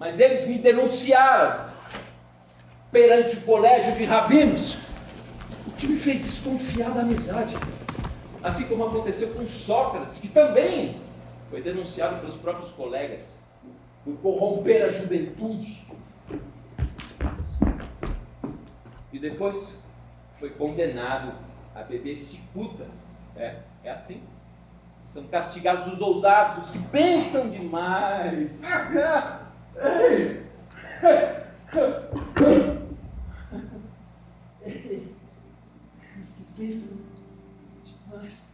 mas eles me denunciaram perante o colégio de rabinos, o que me fez desconfiar da amizade, assim como aconteceu com Sócrates, que também foi denunciado pelos próprios colegas por corromper a juventude, e depois foi condenado a beber cicuta. É assim, são castigados os ousados, os que pensam demais. Os que pensam demais.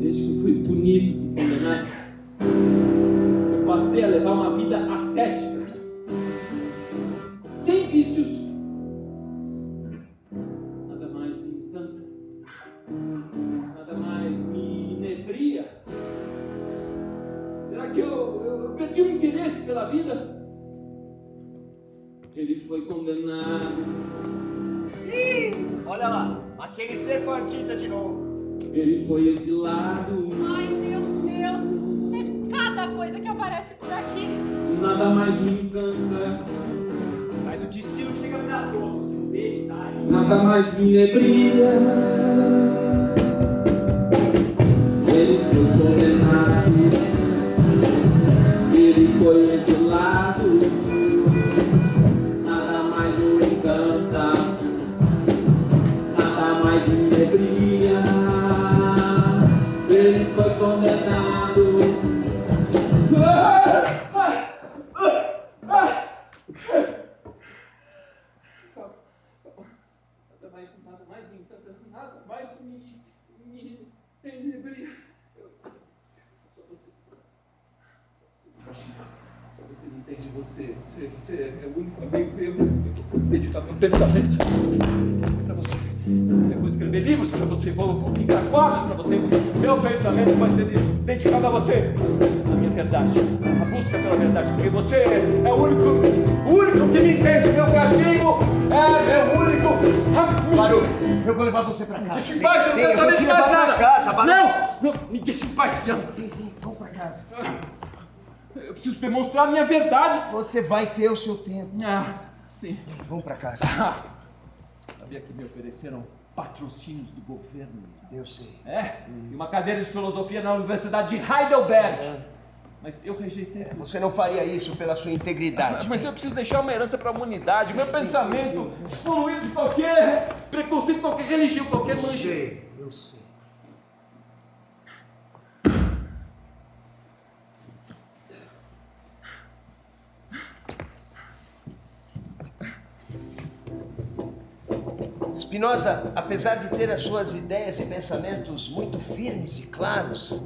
Desde que eu fui punido e condenado, eu passei a levar uma vida ascética, sem vícios. Nada mais me encanta, nada mais me inebria. pela vida, ele foi condenado. Ih, olha lá, aquele Sefardita de novo. Ele foi exilado. Ai, meu Deus! É cada coisa que aparece por aqui. Nada mais me encanta. Mas o destino chega a dar todos. Nada mais me nebria. Ele foi condenado. Ele foi exilado. Nada mais me encanta. Nada mais me nebria. Ele foi condenado. Nada mais me encanta, nada mais me enebria. Só você não entende, você é o único amigo, eu dedicar meu pensamento para você. Eu vou escrever livros para você, vou pintar quadros para você. Meu pensamento vai ser dedicado a você, a minha verdade, a busca pela verdade, porque você é o único que me entende. Meu castigo é meu único amigo. Baruch, eu vou levar você pra casa. Deixa em paz, eu não quero saber de mais nada. Não, me deixa em paz. Vamos pra casa. Eu preciso demonstrar a minha verdade. Você vai ter o seu tempo. Sim. Vamos pra casa. Sabia que me ofereceram patrocínios do governo? Eu sei. E uma cadeira de filosofia na Universidade de Heidelberg. Mas eu rejeitei. Você não faria isso pela sua integridade. Mas eu preciso deixar uma herança para a humanidade. Meu pensamento excluído de qualquer preconceito, qualquer religião, qualquer mancha. Eu sei. Spinoza, apesar de ter as suas ideias e pensamentos muito firmes e claros,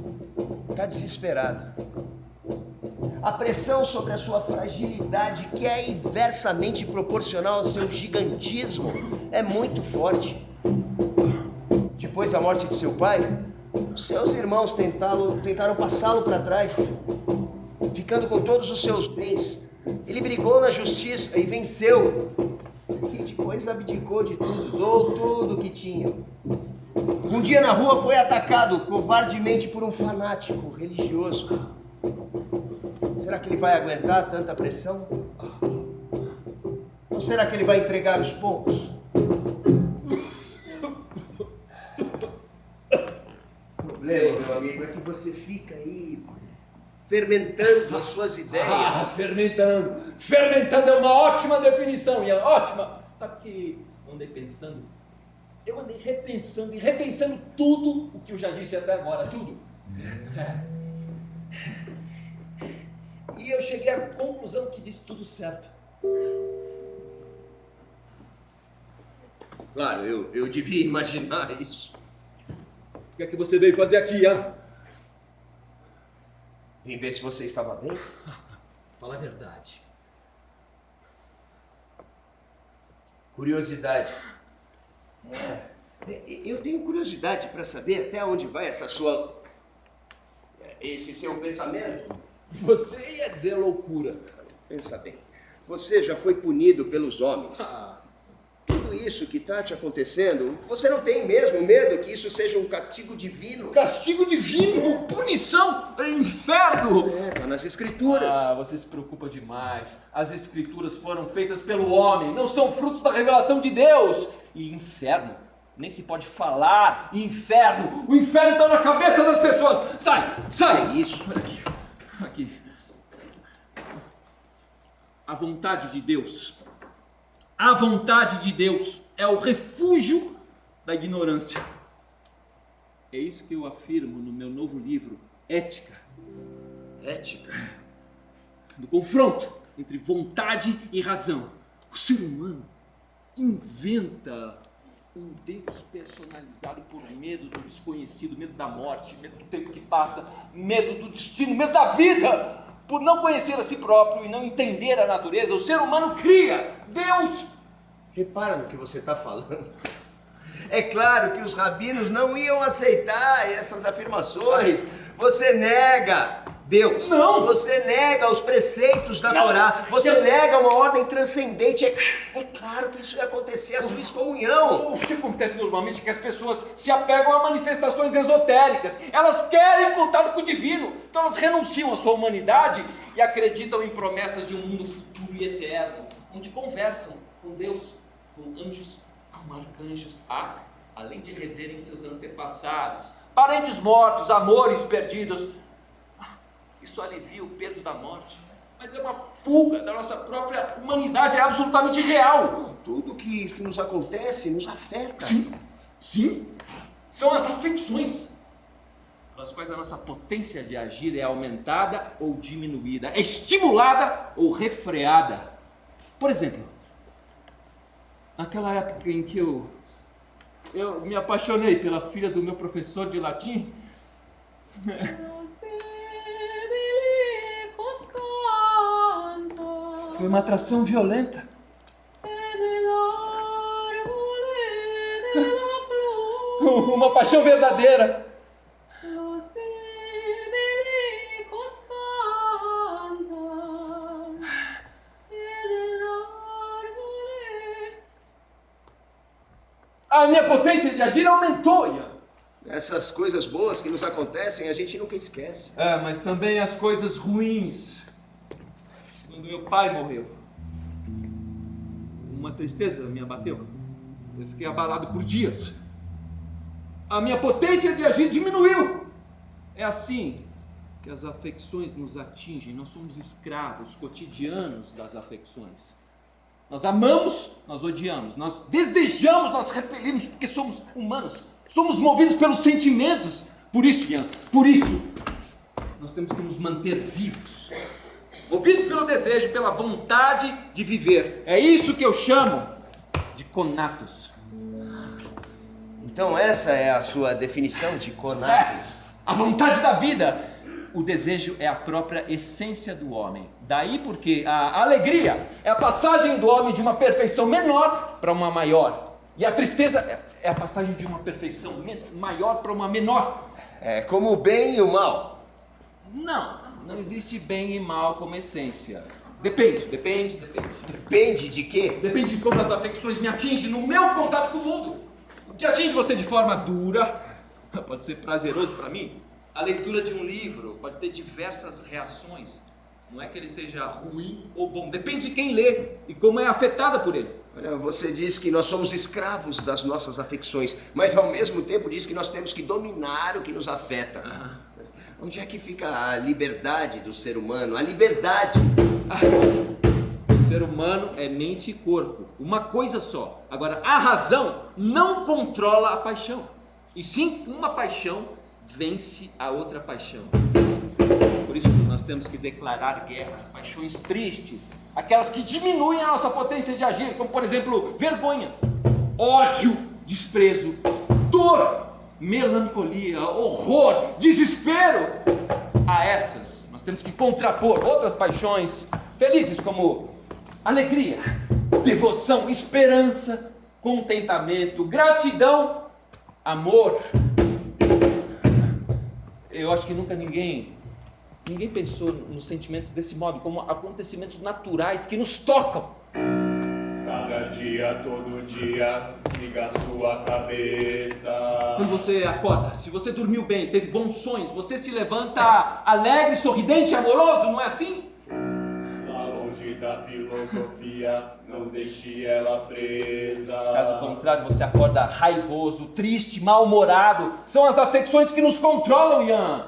está desesperado. A pressão sobre a sua fragilidade, que é inversamente proporcional ao seu gigantismo, é muito forte. Depois da morte de seu pai, seus irmãos tentaram passá-lo para trás, ficando com todos os seus bens. Ele brigou na justiça e venceu. E depois abdicou de tudo, doou tudo que tinha. Um dia na rua foi atacado covardemente por um fanático religioso. Será que ele vai aguentar tanta pressão? Ou será que ele vai entregar os pontos? O problema, meu amigo, é que você fica aí fermentando as suas ideias. Fermentando. Fermentando é uma ótima definição, Ian, ótima. Sabe que eu andei pensando? Eu andei repensando e repensando tudo o que eu já disse até agora, tudo. E eu cheguei à conclusão que disse tudo certo. Claro, eu devia imaginar isso. O que é que você veio fazer aqui, Ian? Vim ver se você estava bem. Fala a verdade. Curiosidade. Eu tenho curiosidade para saber até onde vai esse seu pensamento. Você ia dizer loucura. Pensa bem. Você já foi punido pelos homens. Tudo isso que está te acontecendo, você não tem mesmo medo que isso seja um castigo divino? Castigo divino? Punição? Inferno? Está nas escrituras. Você se preocupa demais. As escrituras foram feitas pelo homem, não são frutos da revelação de Deus. E inferno? Nem se pode falar. Inferno! O inferno está na cabeça das pessoas. Sai! É isso. Aqui. A vontade de Deus. A vontade de Deus é o refúgio da ignorância. É isso que eu afirmo no meu novo livro, Ética. Ética. No confronto entre vontade e razão. O ser humano inventa um Deus personalizado por medo do desconhecido, medo da morte, medo do tempo que passa, medo do destino, medo da vida. Por não conhecer a si próprio e não entender a natureza, o ser humano cria Deus. Repara no que você está falando. É claro que os rabinos não iam aceitar essas afirmações. Você nega. Deus. Não! Você nega os preceitos da Torá. Você nega uma ordem transcendente. É claro que isso ia acontecer, a sua excomunhão. O que acontece normalmente é que as pessoas se apegam a manifestações esotéricas. Elas querem contato com o divino. Então elas renunciam à sua humanidade e acreditam em promessas de um mundo futuro e eterno, onde conversam com Deus, com anjos, com arcanjos. Além de reverem seus antepassados, parentes mortos, amores perdidos. Isso alivia o peso da morte, mas é uma fuga da nossa própria humanidade, é absolutamente real. Tudo que nos acontece nos afeta. Sim, são as afecções, pelas quais a nossa potência de agir é aumentada ou diminuída, é estimulada ou refreada. Por exemplo, naquela época em que eu me apaixonei pela filha do meu professor de latim, foi uma atração violenta. Uma paixão verdadeira. A minha potência de agir aumentou, Ian. Essas coisas boas que nos acontecem, a gente nunca esquece. Mas também as coisas ruins. Quando meu pai morreu, uma tristeza me abateu. Eu fiquei abalado por dias. A minha potência de agir diminuiu. É assim que as afecções nos atingem. Nós somos escravos cotidianos das afecções. Nós amamos, nós odiamos, nós desejamos, nós repelimos, porque somos humanos. Somos movidos pelos sentimentos. Por isso, Ian, nós temos que nos manter vivos. Movidos pelo desejo, pela vontade de viver. É isso que eu chamo de conatos. Então essa é a sua definição de conatos? A vontade da vida. O desejo é a própria essência do homem. Daí porque a alegria é a passagem do homem de uma perfeição menor para uma maior. E a tristeza é a passagem de uma perfeição maior para uma menor. É como o bem e o mal. Não existe bem e mal como essência. Depende. Depende de quê? Depende de como as afecções me atingem no meu contato com o mundo. O que atinge você de forma dura pode ser prazeroso para mim. A leitura de um livro pode ter diversas reações. Não é que ele seja ruim ou bom. Depende de quem lê e como é afetada por ele. Olha, você diz que nós somos escravos das nossas afecções, mas ao mesmo tempo diz que nós temos que dominar o que nos afeta. Onde é que fica a liberdade do ser humano? A liberdade. O ser humano é mente e corpo, uma coisa só. Agora, a razão não controla a paixão. E sim, uma paixão vence a outra paixão. Por isso nós temos que declarar guerra às paixões tristes, aquelas que diminuem a nossa potência de agir, como por exemplo, vergonha, ódio, desprezo, dor, melancolia, horror, desespero. A essas nós temos que contrapor outras paixões felizes como alegria, devoção, esperança, contentamento, gratidão, amor. Eu acho que nunca ninguém pensou nos sentimentos desse modo, como acontecimentos naturais que nos tocam. Cada dia, todo dia, siga a sua cabeça. Quando você acorda, se você dormiu bem, teve bons sonhos, você se levanta alegre, sorridente, amoroso, não é assim? Lá longe da filosofia, não deixe ela presa. Caso contrário, você acorda raivoso, triste, mal-humorado. São as afecções que nos controlam, Ian.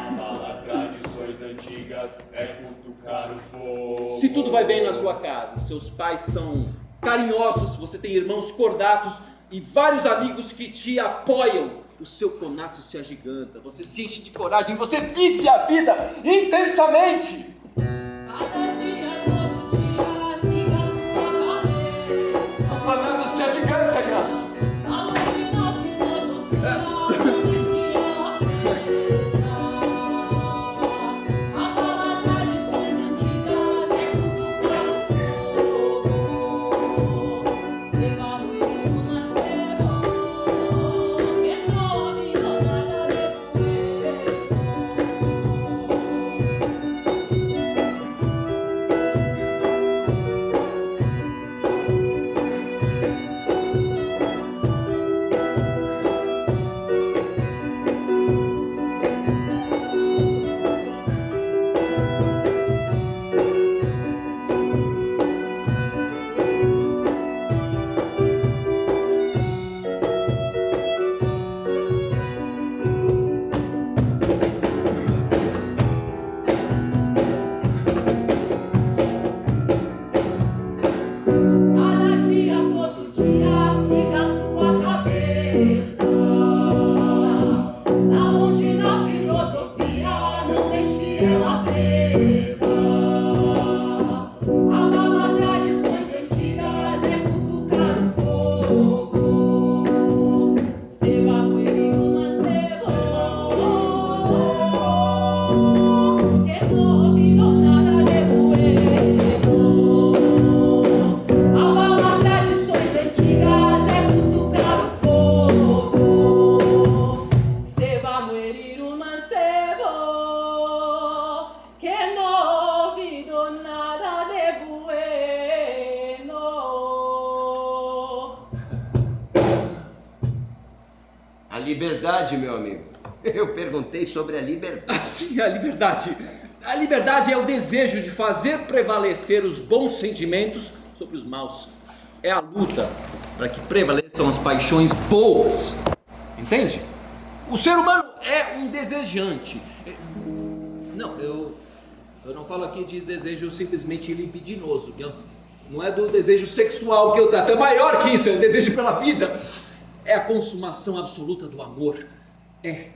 Abalar tradições antigas é cutucar o fogo. Se tudo vai bem na sua casa, seus pais são carinhosos, você tem irmãos cordatos e vários amigos que te apoiam, o seu conato se agiganta, você se enche de coragem, você vive a vida intensamente. Cada dia, todo dia, siga a sua cabeça. O conato se agiganta, Ian. Lá longe da filosofia, não deixe ela presa. Abalar tradições antigas é cutucar o fogo. Se barulho nascerá, que nome não vai liberdade, meu amigo. Eu perguntei sobre a liberdade. Sim, a liberdade. A liberdade é o desejo de fazer prevalecer os bons sentimentos sobre os maus. É a luta para que prevaleçam as paixões boas. Entende? O ser humano é um desejante. Não, eu não falo aqui de desejo simplesmente libidinoso. Não é do desejo sexual que eu trato. É maior que isso, é o desejo pela vida. É a consumação absoluta do amor. É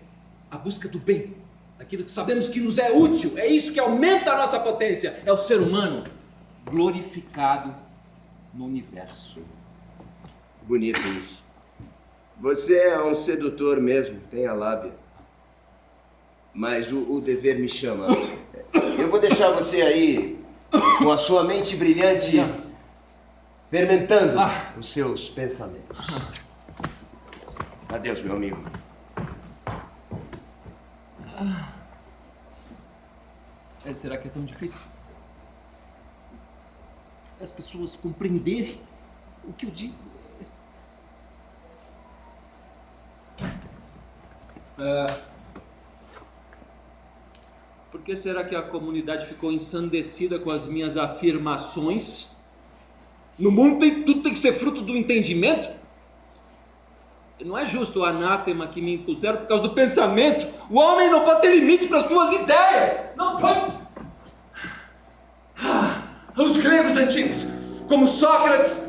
a busca do bem, aquilo que sabemos que nos é útil. É isso que aumenta a nossa potência. É o ser humano glorificado no universo. Bonito isso. Você é um sedutor mesmo, tem a lábia. Mas o dever me chama. Eu vou deixar você aí com a sua mente brilhante fermentando os seus pensamentos. Adeus, meu amigo. Será que é tão difícil? As pessoas compreenderem o que eu digo? Por que será que a comunidade ficou ensandecida com as minhas afirmações? No mundo tudo tem que ser fruto do entendimento? Não é justo o anátema que me impuseram por causa do pensamento. O homem não pode ter limites para as suas ideias. Não pode. Os gregos antigos, como Sócrates,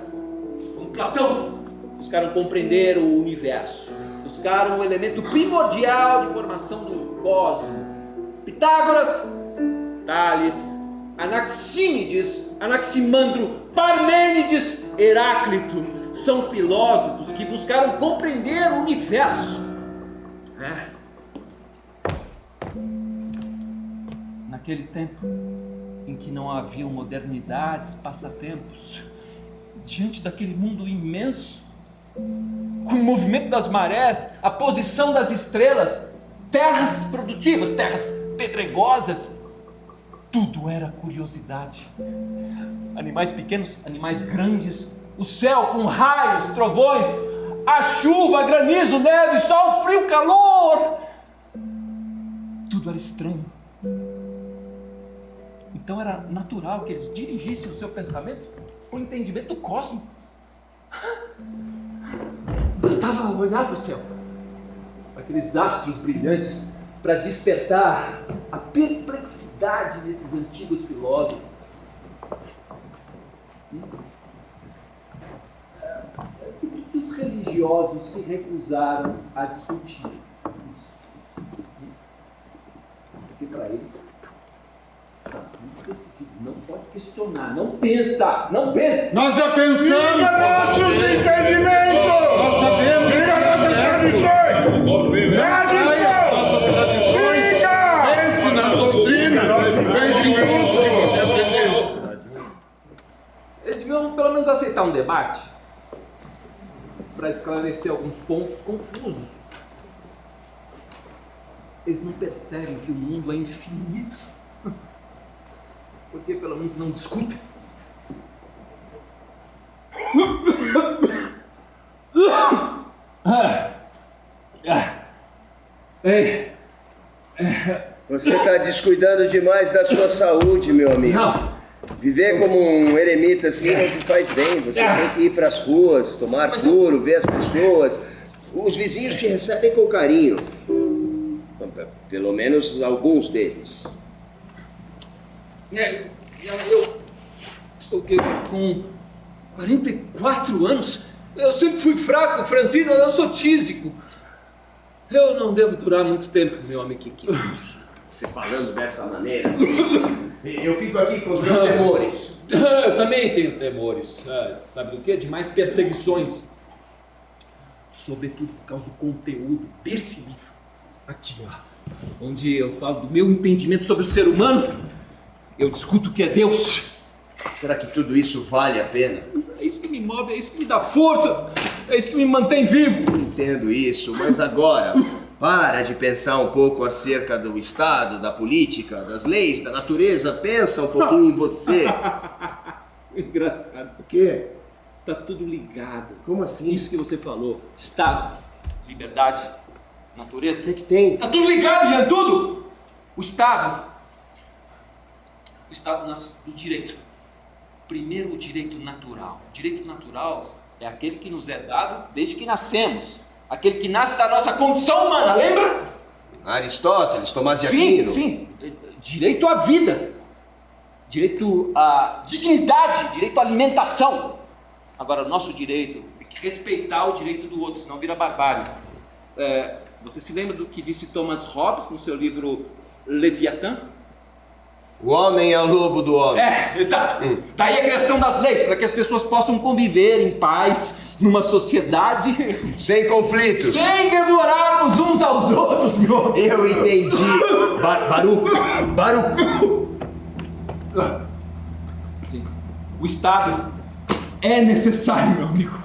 como Platão, buscaram compreender o universo. Buscaram o elemento primordial de formação do cosmos. Pitágoras, Tales, Anaxímenes, Anaximandro, Parmênides, Heráclito são filósofos que buscaram compreender o universo. Naquele tempo em que não haviam modernidades, passatempos, diante daquele mundo imenso, com o movimento das marés, a posição das estrelas, terras produtivas, terras pedregosas, tudo era curiosidade. Animais pequenos, animais grandes, o céu com raios, trovões, a chuva, granizo, neve, sol, frio, calor, tudo era estranho. Então era natural que eles dirigissem o seu pensamento com o entendimento do cosmos. Bastava olhar para o céu, aqueles astros brilhantes, para despertar a perplexidade desses antigos filósofos. Por que os religiosos se recusaram a discutir isso? Porque para eles não pode questionar, não pensa. Nós já pensamos. Siga nossos entendimentos! Nós sabemos. Siga nossas tradições! Nossas tradições. Pense na doutrina. Pense em tudo que você aprendeu. Eles deviam pelo menos aceitar um debate para esclarecer alguns pontos confusos. Eles não percebem que o mundo é infinito. Por que pelo menos não discutem? Você está descuidando demais da sua saúde, meu amigo. Não. Viver como um eremita assim não te faz bem. Você tem que ir para as ruas, tomar ar puro, ver as pessoas. Os vizinhos te recebem com carinho. Pelo menos alguns deles. Eu estou com 44 anos. Eu sempre fui fraco, franzino, eu sou tísico. Eu não devo durar muito tempo, meu amigo. Que isso? Você falando dessa maneira, eu fico aqui com os meus temores. Eu também tenho temores. Sabe do quê? De mais perseguições. Sobretudo por causa do conteúdo desse livro. Aqui, onde eu falo do meu entendimento sobre o ser humano. Eu discuto o que é Deus. Será que tudo isso vale a pena? É isso que me move, é isso que me dá forças, é isso que me mantém vivo. Entendo isso, mas agora, para de pensar um pouco acerca do Estado, da política, das leis, da natureza. Pensa um pouquinho em você. Engraçado. O quê? Tá tudo ligado. Como assim? Isso que você falou. Estado, liberdade, natureza. O que tem? Tá tudo ligado, Ian, tudo! O Estado nasce do direito. Primeiro, o direito natural. O direito natural é aquele que nos é dado desde que nascemos. Aquele que nasce da nossa condição humana, lembra? Aristóteles, Tomás de Aquino. Sim. Direito à vida. Direito à dignidade. Direito à alimentação. Agora, o nosso direito tem que respeitar o direito do outro, senão vira barbárie. Você se lembra do que disse Thomas Hobbes no seu livro Leviatã? O homem é o lobo do homem. Exato. Daí a criação das leis, para que as pessoas possam conviver em paz, numa sociedade, Sem conflitos. sem devorarmos uns aos outros, meu amigo. Eu entendi. Baruch. Sim. O Estado é necessário, meu amigo.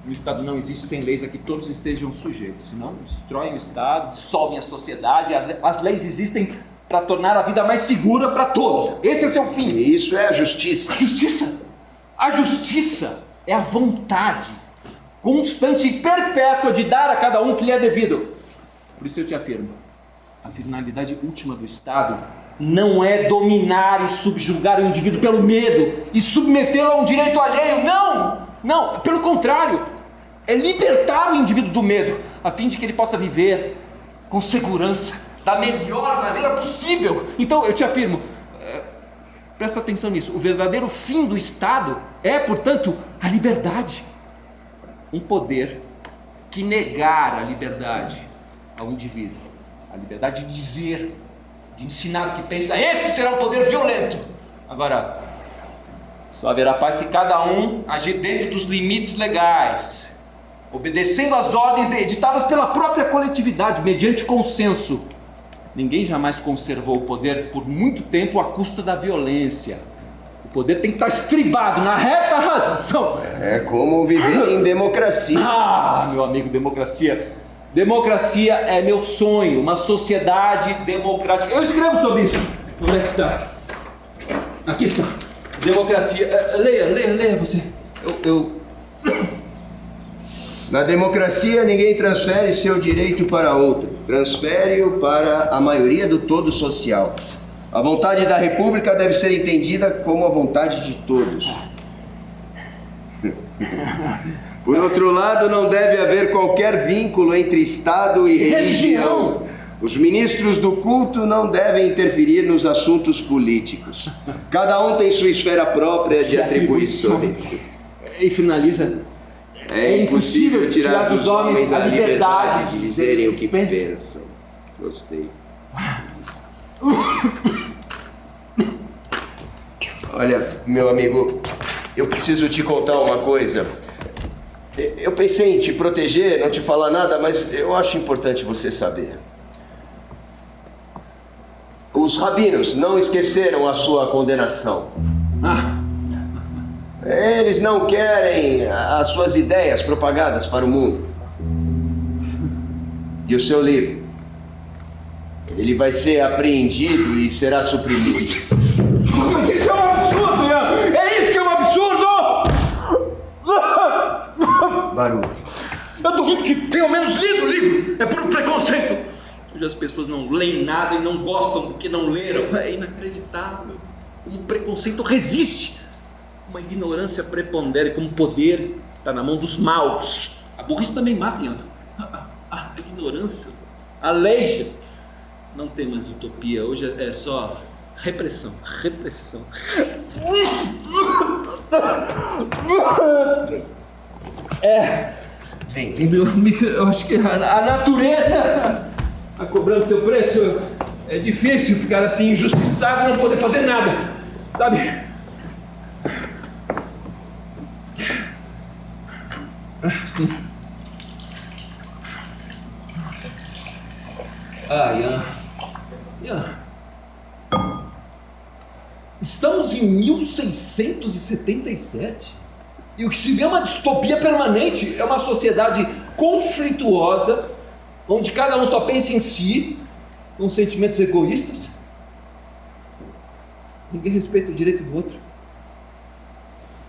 O Estado não existe sem leis a que todos estejam sujeitos, senão destroem o Estado, dissolvem a sociedade. As leis existem para tornar a vida mais segura para todos. Esse é seu fim. E isso é a justiça. A justiça é a vontade constante e perpétua de dar a cada um o que lhe é devido. Por isso eu te afirmo, a finalidade última do Estado não é dominar e subjugar o indivíduo pelo medo e submetê-lo a um direito alheio. Não, pelo contrário, é libertar o indivíduo do medo, a fim de que ele possa viver com segurança, da melhor maneira possível. Então eu te afirmo, presta atenção nisso, o verdadeiro fim do Estado é, portanto, a liberdade. Um poder que negar a liberdade ao indivíduo, a liberdade de dizer, de ensinar o que pensa, esse será um poder violento. Agora, só haverá paz se cada um agir dentro dos limites legais, obedecendo às ordens editadas pela própria coletividade, mediante consenso. Ninguém jamais conservou o poder por muito tempo à custa da violência. O poder tem que estar estribado na reta razão. É como viver em democracia. Meu amigo, democracia. Democracia é meu sonho, uma sociedade democrática. Eu escrevo sobre isso. Onde é que está? Aqui está. Democracia. Leia você. Na democracia, ninguém transfere seu direito para outro. Transfere-o para a maioria do todo social. A vontade da República deve ser entendida como a vontade de todos. Por outro lado, não deve haver qualquer vínculo entre Estado e religião. Os ministros do culto não devem interferir nos assuntos políticos. Cada um tem sua esfera própria de atribuições. E finaliza. É impossível tirar dos homens a liberdade de dizerem o que pensam. Gostei. Olha, meu amigo, eu preciso te contar uma coisa. Eu pensei em te proteger, não te falar nada, mas eu acho importante você saber. Os rabinos não esqueceram a sua condenação. Eles não querem as suas ideias propagadas para o mundo. E o seu livro? Ele vai ser apreendido e será suprimido. Mas isso é um absurdo, Ian! É isso que é um absurdo! Baruch. Eu duvido que tenham menos lido o livro. É puro preconceito. Hoje as pessoas não leem nada e não gostam do que não leram. É inacreditável. Como o preconceito resiste. Uma ignorância prepondera, como o poder está na mão dos maus. A burrice também mata, Ian. A ignorância aleija. Não tem mais utopia. Hoje é só repressão. Vem. Meu amigo, eu acho que a natureza está cobrando seu preço. É difícil ficar assim injustiçado e não poder fazer nada, sabe? Sim. Ian. Estamos em 1677 e o que se vê é uma distopia permanente. É uma sociedade conflituosa, onde cada um só pensa em si, com sentimentos egoístas. Ninguém respeita o direito do outro.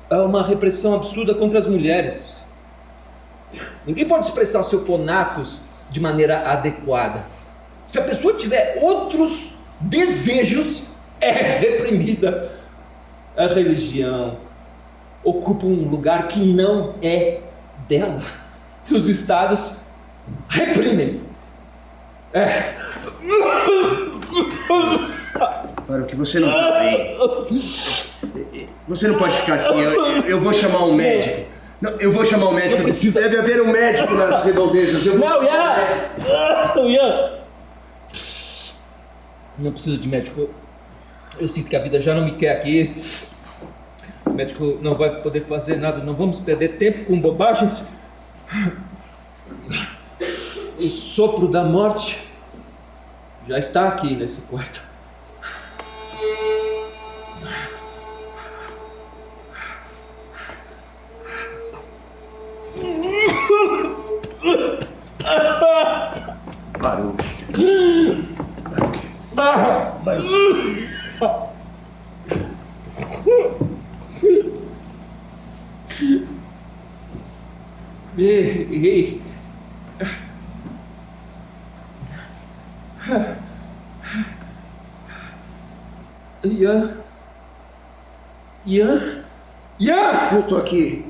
Há uma repressão absurda contra as mulheres. Ninguém pode expressar seu conatos de maneira adequada. Se a pessoa tiver outros desejos, é reprimida. A religião ocupa um lugar que não é dela. E os estados reprimem. Para o que você não está bem. Você não pode ficar assim. Eu vou chamar um médico. Não, eu vou chamar um médico. Deve haver um médico nas redondezas. Não, Ian! Não precisa de médico. Eu sinto que a vida já não me quer aqui. O médico não vai poder fazer nada. Não vamos perder tempo com bobagens. O sopro da morte já está aqui nesse quarto. Baruch. Ian! Eu tô aqui.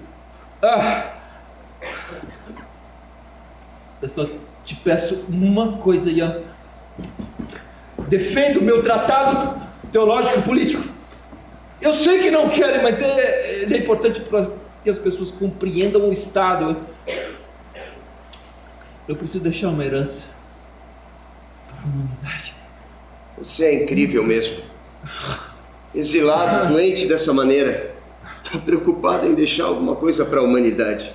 Eu só te peço uma coisa, Ian. Defenda o meu tratado teológico político. Eu sei que não querem, mas ele é importante para que as pessoas compreendam o Estado. Eu preciso deixar uma herança para a humanidade. Você é incrível mesmo. Exilado, doente dessa maneira. Está preocupado em deixar alguma coisa para a humanidade.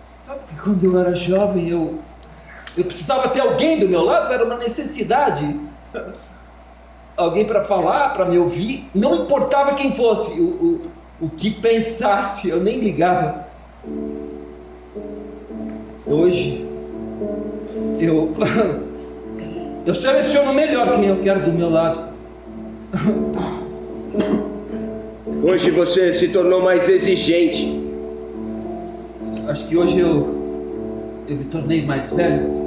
Sabe que quando eu era jovem, eu precisava ter alguém do meu lado, era uma necessidade. Alguém para falar, para me ouvir, não importava quem fosse, o que pensasse, eu nem ligava. Hoje, eu seleciono melhor quem eu quero do meu lado. Hoje você se tornou mais exigente. Acho que hoje eu me tornei mais velho.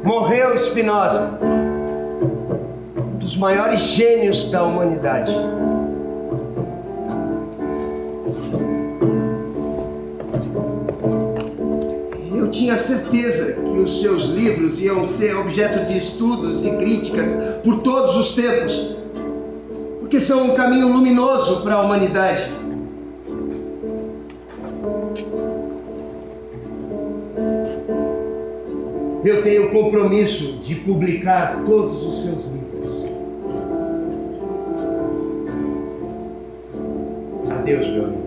Morreu Spinoza, um dos maiores gênios da humanidade. Eu tinha certeza que os seus livros iam ser objeto de estudos e críticas por todos os tempos, porque são um caminho luminoso para a humanidade. Eu tenho o compromisso de publicar todos os seus livros. Adeus, meu amigo.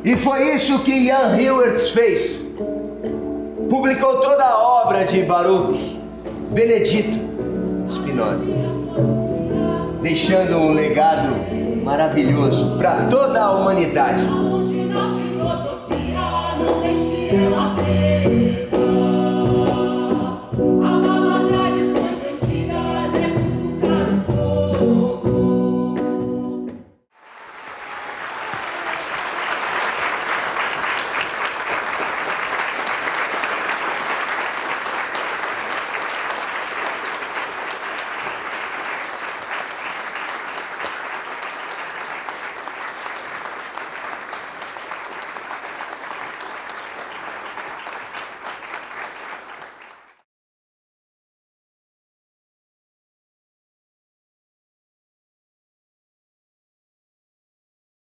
E foi isso que Jan Heuertz fez. Publicou toda a obra de Baruch Benedito Spinoza, deixando um legado maravilhoso para toda a humanidade.